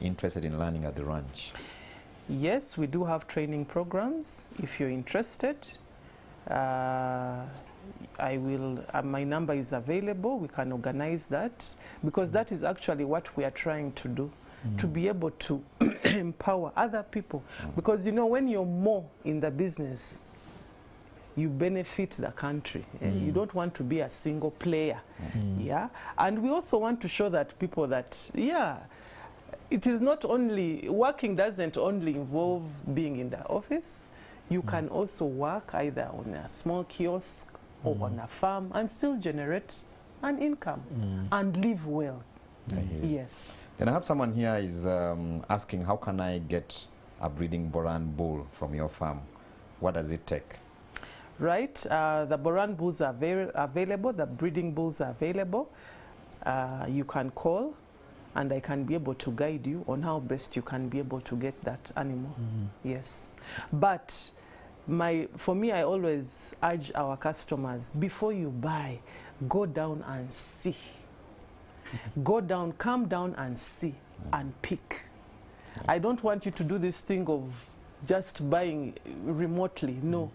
interested in learning at the ranch? Yes, we do have training programs. If you're interested, I will. My number is available. We can organize that, because that is actually what we are trying to do. To be able to empower other people. Because, you know, when you're more in the business, you benefit the country. You don't want to be a single player. Yeah. And we also want to show that people that, it is not only, working doesn't only involve being in the office. You can also work either on a small kiosk or on a farm and still generate an income and live well. Yes. Then I have someone here is asking, how can I get a breeding Boran bull from your farm? What does it take? Right. The Boran bulls are available. The breeding bulls are available. You can call, and I can be able to guide you on how best you can be able to get that animal. Yes. But for me, I always urge our customers, before you buy, go down and see. Go down, come down and see and pick. I don't want you to do this thing of just buying remotely. No,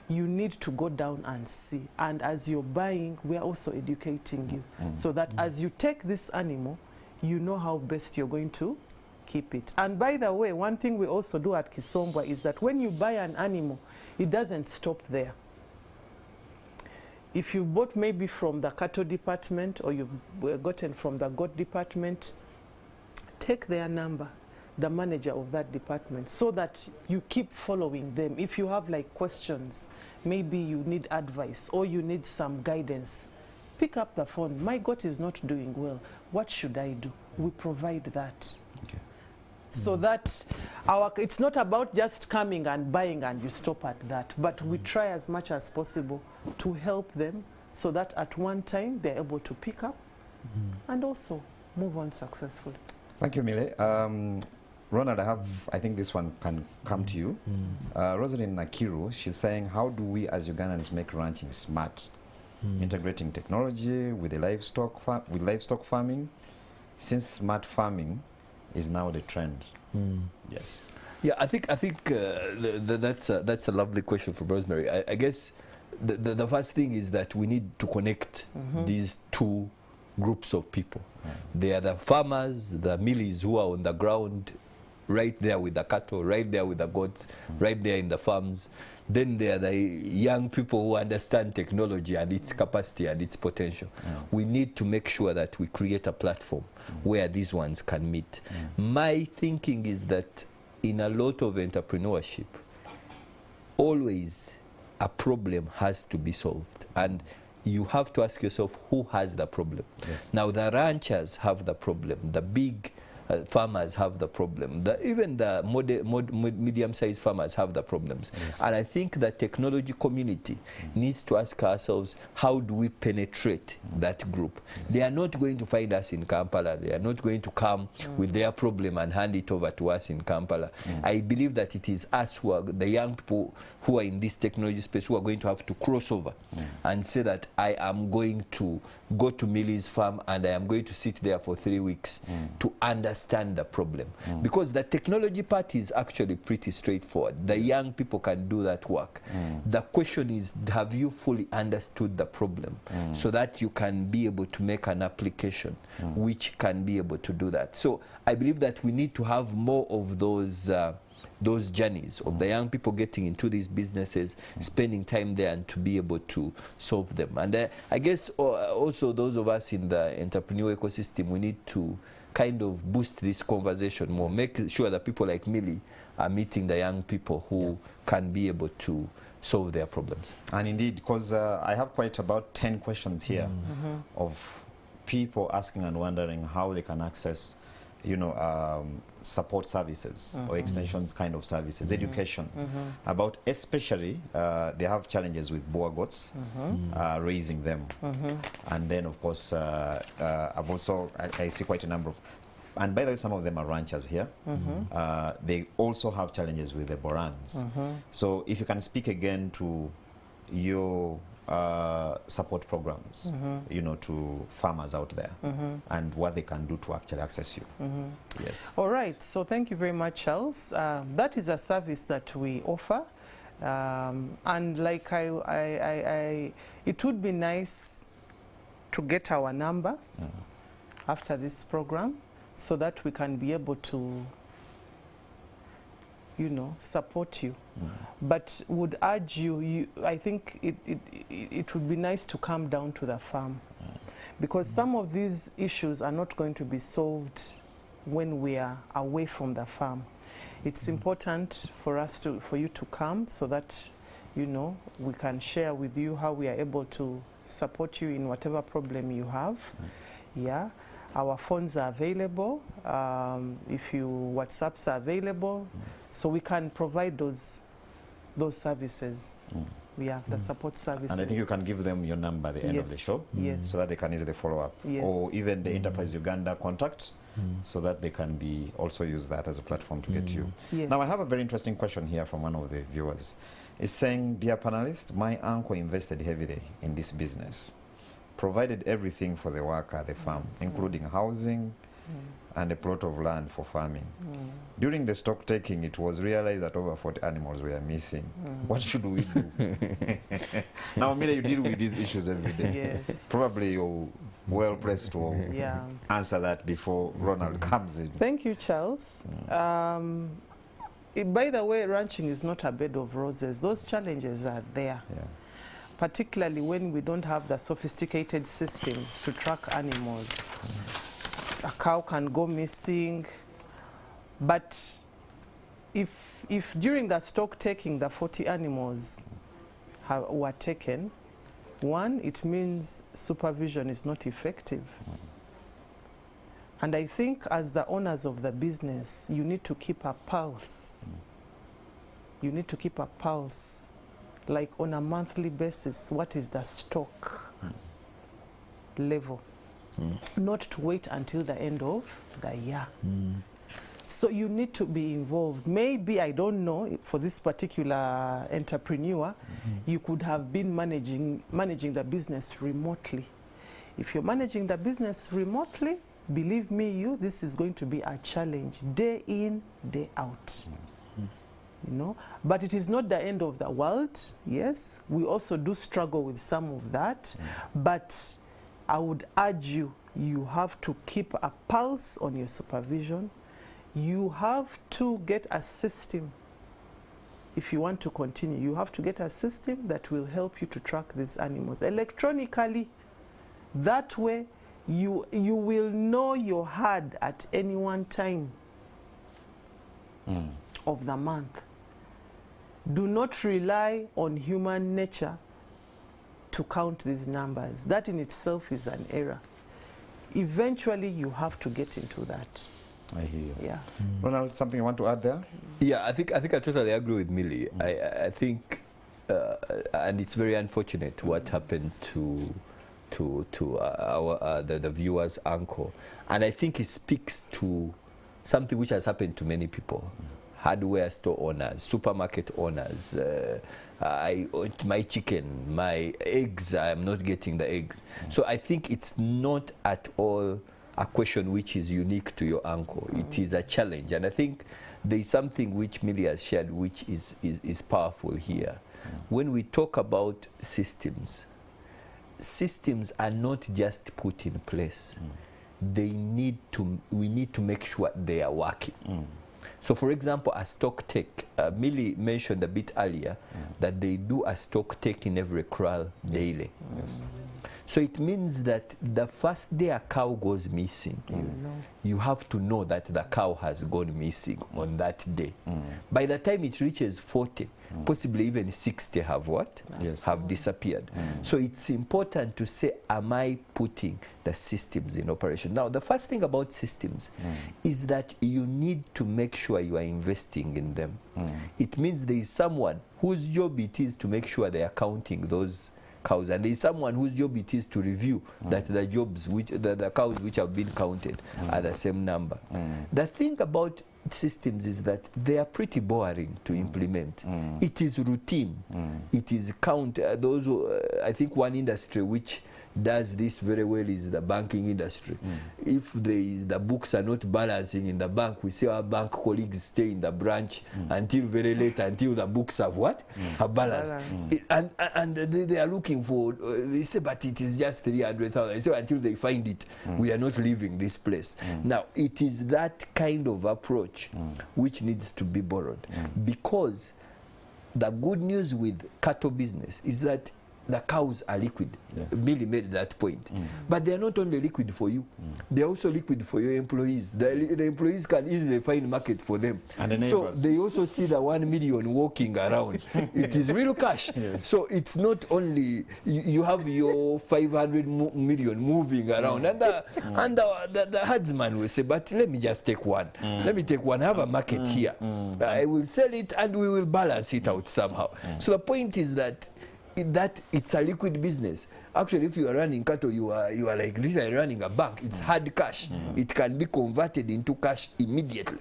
you need to go down and see. And as you're buying, we are also educating you so that as you take this animal, you know how best you're going to keep it. And by the way, one thing we also do at Kisombwa is that when you buy an animal, it doesn't stop there. If you bought maybe from the cattle department or you've gotten from the goat department, take their number, the manager of that department, so that you keep following them. If you have like questions, maybe you need advice or you need some guidance, pick up the phone. My goat is not doing well. What should I do? We provide that. Okay. So that it's not about just coming and buying and you stop at that, but we try as much as possible to help them so that at one time they're able to pick up and also move on successfully. Thank you, Mille. Ronald, I think this one can come to you. Rosalind Nakiru, she's saying, how do we as Ugandans make ranching smart? Integrating technology with the livestock farming, since smart farming is now the trend. Yes. Yeah, I think that's a lovely question for Rosemary. I guess the first thing is that we need to connect these two groups of people. They are the farmers, the millies who are on the ground, right there with the cattle, right there with the goats, right there in the farms. Then there are the young people who understand technology and its capacity and its potential. We need to make sure that we create a platform where these ones can meet. My thinking is that in a lot of entrepreneurship, always a problem has to be solved. And you have to ask yourself, who has the problem? Yes. Now, the ranchers have the problem. The big farmers have the problem. Even the medium-sized farmers have the problems. Yes. And I think the technology community needs to ask ourselves, how do we penetrate that group? They are not going to find us in Kampala. They are not going to come with their problem and hand it over to us in Kampala. I believe that it is us who are the young people who are in this technology space who are going to have to cross over and say that I am going to go to Millie's farm and I am going to sit there for 3 weeks to understand the problem. Because the technology part is actually pretty straightforward. The young people can do that work. The question is, have you fully understood the problem so that you can be able to make an application which can be able to do that? So I believe that we need to have more of those journeys of the young people getting into these businesses, spending time there and to be able to solve them. And I guess also those of us in the entrepreneurial ecosystem, we need to kind of boost this conversation more, make sure that people like Millie are meeting the young people who can be able to solve their problems. And indeed, because I have quite about 10 questions here of people asking and wondering how they can access support services or extensions kind of services, education about, especially they have challenges with boer goats, raising them. And then of course I've also, I see quite a number of, and by the way, some of them are ranchers here. They also have challenges with the borans. So if you can speak again to your support programs, to farmers out there, and what they can do to actually access you. Yes. All right. So thank you very much, Charles. That is a service that we offer, and like it would be nice to get our number after this program, so that we can be able to, support you. But would urge you, I think it would be nice to come down to the farm, because some of these issues are not going to be solved when we are away from the farm. It's important for you to come, so that we can share with you how we are able to support you in whatever problem you have. Yeah. Our phones are available. If you WhatsApps are available, so we can provide those services. Yeah, the support services. And I think you can give them your number at the end of the show, so that they can easily follow up, or even the Enterprise Uganda contact, so that they can be also use that as a platform to get you. Yes. Now I have a very interesting question here from one of the viewers. It's saying, dear panelists, my uncle invested heavily in this business, provided everything for the worker at the farm, including housing and a plot of land for farming. During the stock taking, it was realized that over 40 animals were missing. What should we do? Now, Mila, you deal with these issues every day. Yes. Probably you're well placed to answer that before Ronald comes in. Thank you, Charles. By the way, ranching is not a bed of roses. Those challenges are there. Particularly when we don't have the sophisticated systems to track animals. A cow can go missing, but if during the stock taking the 40 animals were taken, one, it means supervision is not effective. And I think as the owners of the business, you need to keep a pulse. You need to keep a pulse. Like on a monthly basis, what is the stock level? Not to wait until the end of the year. So you need to be involved. Maybe, I don't know, for this particular entrepreneur, you could have been managing the business remotely. If you're managing the business remotely, believe me, this is going to be a challenge, day in, day out. You know, but it is not the end of the world. Yes, we also do struggle with some of that, but I would urge you, you have to keep a pulse on your supervision. You have to get a system. If you want to continue, you have to get a system that will help you to track these animals electronically. That way, you will know your herd at any one time of the month. Do not rely on human nature to count these numbers. That in itself is an error. Eventually, you have to get into that. I hear you. Yeah. Ronald, something you want to add there? Yeah, I think I totally agree with Millie. I think, and it's very unfortunate what happened to our the viewer's uncle, and I think it speaks to something which has happened to many people. Hardware store owners, supermarket owners, my chicken, my eggs, I'm not getting the eggs. So I think it's not at all a question which is unique to your uncle. It is a challenge, and I think there is something which Millie has shared which is powerful here. When we talk about systems, systems are not just put in place. We need to make sure they are working. So for example, a stock take, Millie mentioned a bit earlier that they do a stock take in every kraal daily. Yes. So it means that the first day a cow goes missing, you have to know that the cow has gone missing on that day. By the time it reaches 40, possibly even 60 have what? Yes. Have disappeared. So it's important to say, am I putting the systems in operation? Now, the first thing about systems is that you need to make sure you are investing in them. It means there is someone whose job it is to make sure they are counting those cows, and there is someone whose job it is to review that the jobs which the cows which have been counted are the same number. The thing about systems is that they are pretty boring to implement. It is routine. It is count. I think one industry which does this very well is the banking industry. If the books are not balancing in the bank, we see our bank colleagues stay in the branch until very late, until the books have what? Have balanced. And they are looking for, they say, but it is just 300,000. So until they find it, we are not leaving this place. Now, it is that kind of approach which needs to be borrowed. Because the good news with cattle business is that the cows are liquid. Millie made that point. But they are not only liquid for you, they are also liquid for your employees. The employees can easily find market for them. And the neighbors. So they also see the 1 million walking around. It is real cash. So it's not only you have your 500 million moving around. And the herdsman will say, but let me just take one. Let me take one, have a market here. I will sell it and we will balance it out somehow. So the point is that it's a liquid business. Actually, if you are running cattle, you are like literally running a bank. It's hard cash. It can be converted into cash immediately.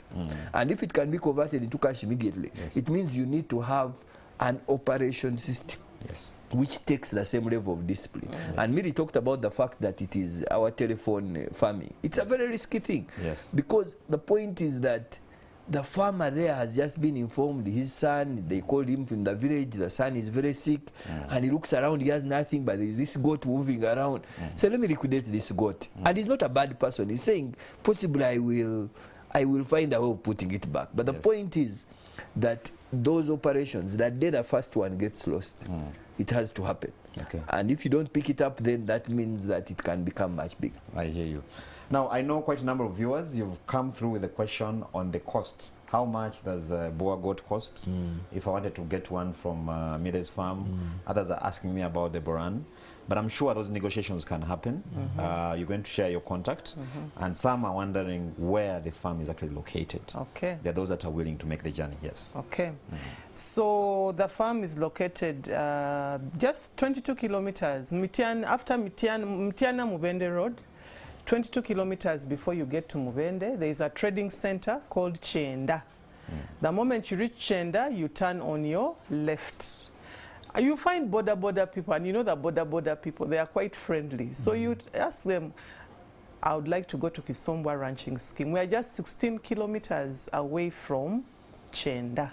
And if it can be converted into cash immediately, it means you need to have an operation system which takes the same level of discipline. And Millie talked about the fact that it is our telephone farming. It's a very risky thing. Because the point is that the farmer there has just been informed his son, they called him from the village, the son is very sick, and he looks around, he has nothing, but there is this goat moving around. So let me liquidate this goat. And he's not a bad person. He's saying, possibly I will find a way of putting it back. But the point is that those operations, that day the first one gets lost, it has to happen. And if you don't pick it up, then that means that it can become much bigger. I hear you. Now, I know quite a number of viewers, you've come through with a question on the cost. How much does Boa goat cost? If I wanted to get one from Millie's farm, others are asking me about the Boran. But I'm sure those negotiations can happen. You're going to share your contact. And some are wondering where the farm is actually located. There are those that are willing to make the journey, So the farm is located just 22 kilometers. After Mitiana Mubende Road, 22 kilometers before you get to Mubende, there is a trading center called Chenda. The moment you reach Chenda, you turn on your left. You find border people, and you know the border people, they are quite friendly. So you ask them, I would like to go to Kisombwa ranching scheme. We are just 16 kilometers away from Chenda.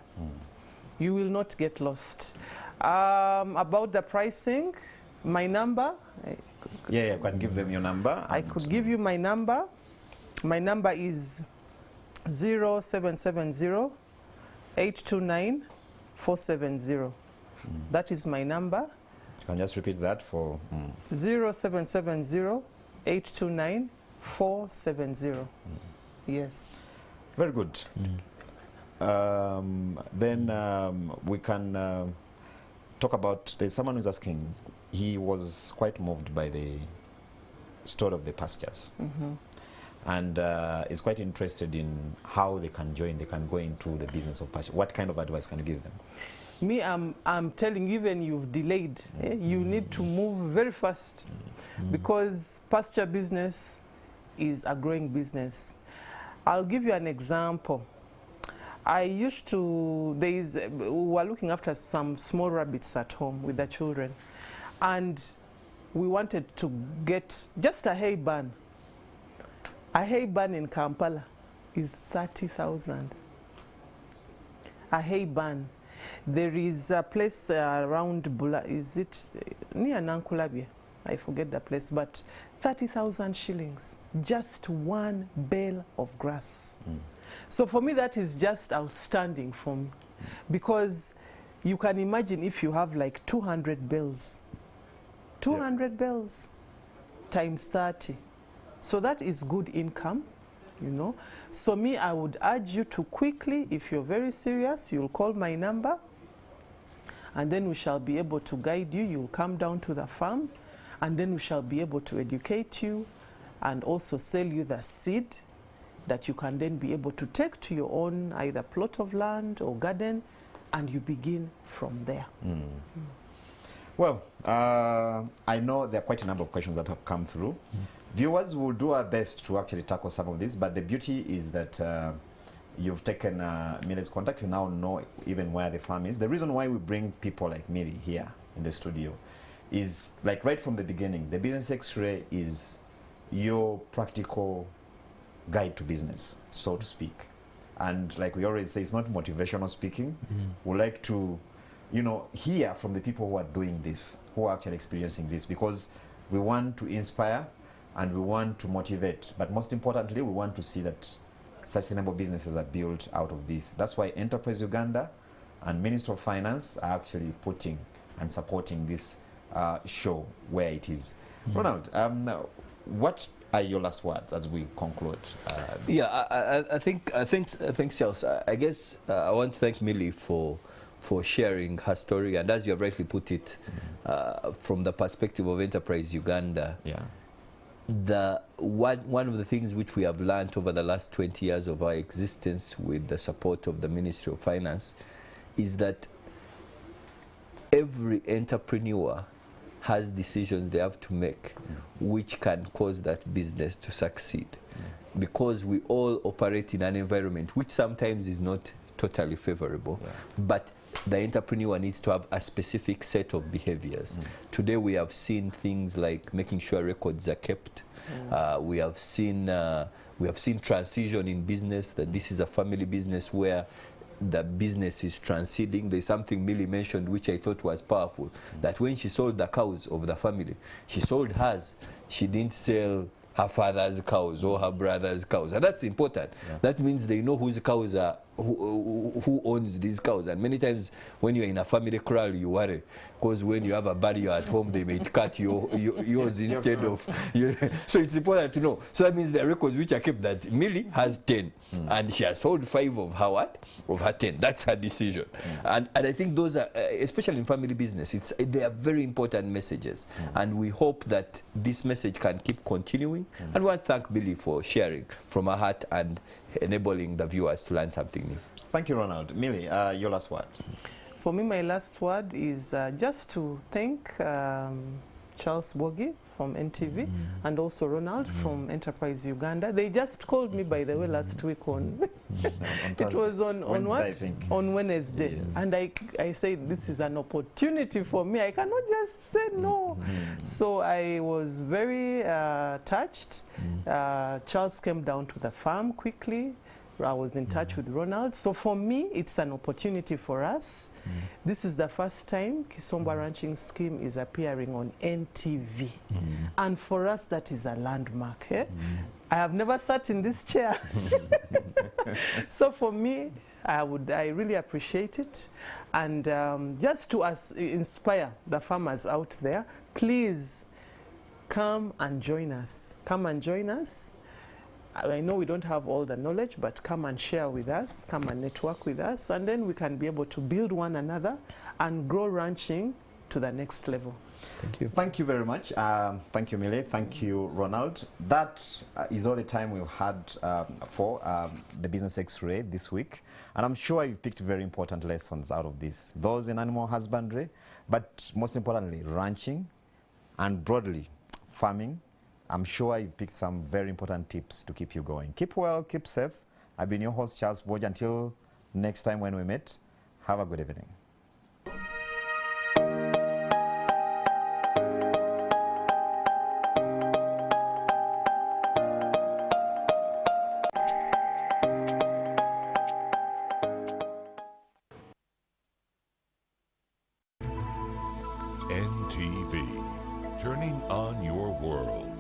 You will not get lost. About the pricing, my number. Yeah, you can give them your number. I could give you my number. My number is 0770 829 470. That is my number. You can just repeat that for 0770 829 470. Yes. Very good. Then we can talk about, there's someone who's asking, he was quite moved by the story of the pastures. And is quite interested in how they can join, they can go into the business of pasture. What kind of advice can you give them? Me, I'm telling you, even you've delayed, you need to move very fast because pasture business is a growing business. I'll give you an example. I used to, we were looking after some small rabbits at home with the children, and we wanted to get just a hay barn. A hay barn in Kampala is 30,000. A hay barn. There is a place around Bula, is it near Nankulabye? I forget the place, but 30,000 shillings, just one bale of grass. So for me, that is just outstanding for me, because you can imagine if you have like 200 bales, 200 bales times 30. So that is good income, you know. So me, I would urge you to quickly, if you're very serious, you'll call my number, and then we shall be able to guide you. You'll come down to the farm, and then we shall be able to educate you and also sell you the seed that you can then be able to take to your own either plot of land or garden, and you begin from there. Well, I know there are quite a number of questions that have come through. Viewers will do our best to actually tackle some of this, but the beauty is that you've taken Millie's contact. You now know even where the farm is. The reason why we bring people like Millie here in the studio is, like, right from the beginning, the Business X-ray is your practical guide to business, so to speak. And like we always say, it's not motivational speaking. We like to, you know, hear from the people who are doing this, who are actually experiencing this, because we want to inspire and we want to motivate. But most importantly, we want to see that sustainable businesses are built out of this. That's why Enterprise Uganda and Ministry of Finance are actually putting and supporting this show where it is. Ronald, what are your last words as we conclude? I think, Sales, I guess I want to thank Millie for sharing her story, and as you have rightly put it, from the perspective of Enterprise Uganda. One of the things which we have learned over the last 20 years of our existence with the support of the Ministry of Finance is that every entrepreneur has decisions they have to make which can cause that business to succeed, because we all operate in an environment which sometimes is not totally favorable, but the entrepreneur needs to have a specific set of behaviors. Today we have seen things like making sure records are kept. We have seen transition in business, that this is a family business where the business is transcending. There's something Millie mentioned which I thought was powerful, that when she sold the cows of the family, she sold hers. She didn't sell her father's cows or her brother's cows, and that's important. That means they know whose cows are, who owns these cows. And many times when you're in a family kraal, you worry, because when you have a barrier at home, they may cut yours instead of so it's important to know. So that means the records which are kept, that Millie has 10 and she has sold 5 of her 10. That's her decision. And I think those are, especially in family business, they are very important messages, and we hope that this message can keep continuing. And we want to thank Millie for sharing from her heart and enabling the viewers to learn something new. Thank you, Ronald. Millie, your last words. For me, my last word is just to thank Charles Bwogi from NTV and also Ronald from Enterprise Uganda. They just called me, by the way, last week on it was on Wednesday, what? I think. On Wednesday. Yes. And I said, this is an opportunity for me. I cannot just say no. So I was very touched. Charles came down to the farm quickly. I was in touch with Ronald. So for me, it's an opportunity for us. This is the first time Kisomba Ranching Scheme is appearing on NTV. And for us, that is a landmark. Eh? I have never sat in this chair. So for me, I really appreciate it. And just to inspire the farmers out there, please come and join us. Come and join us. I know we don't have all the knowledge, but come and share with us, come and network with us, and then we can be able to build one another and grow ranching to the next level. Thank you. Thank you very much. Thank you, Millie. Thank you, Ronald. That is all the time we've had for the Business X-Ray this week. And I'm sure you've picked very important lessons out of this. Those in animal husbandry, but most importantly, ranching, and broadly, farming. I'm sure you've picked some very important tips to keep you going. Keep well, keep safe. I've been your host, Charles Bwogi. Until next time when we meet, have a good evening. NTV, turning on your world.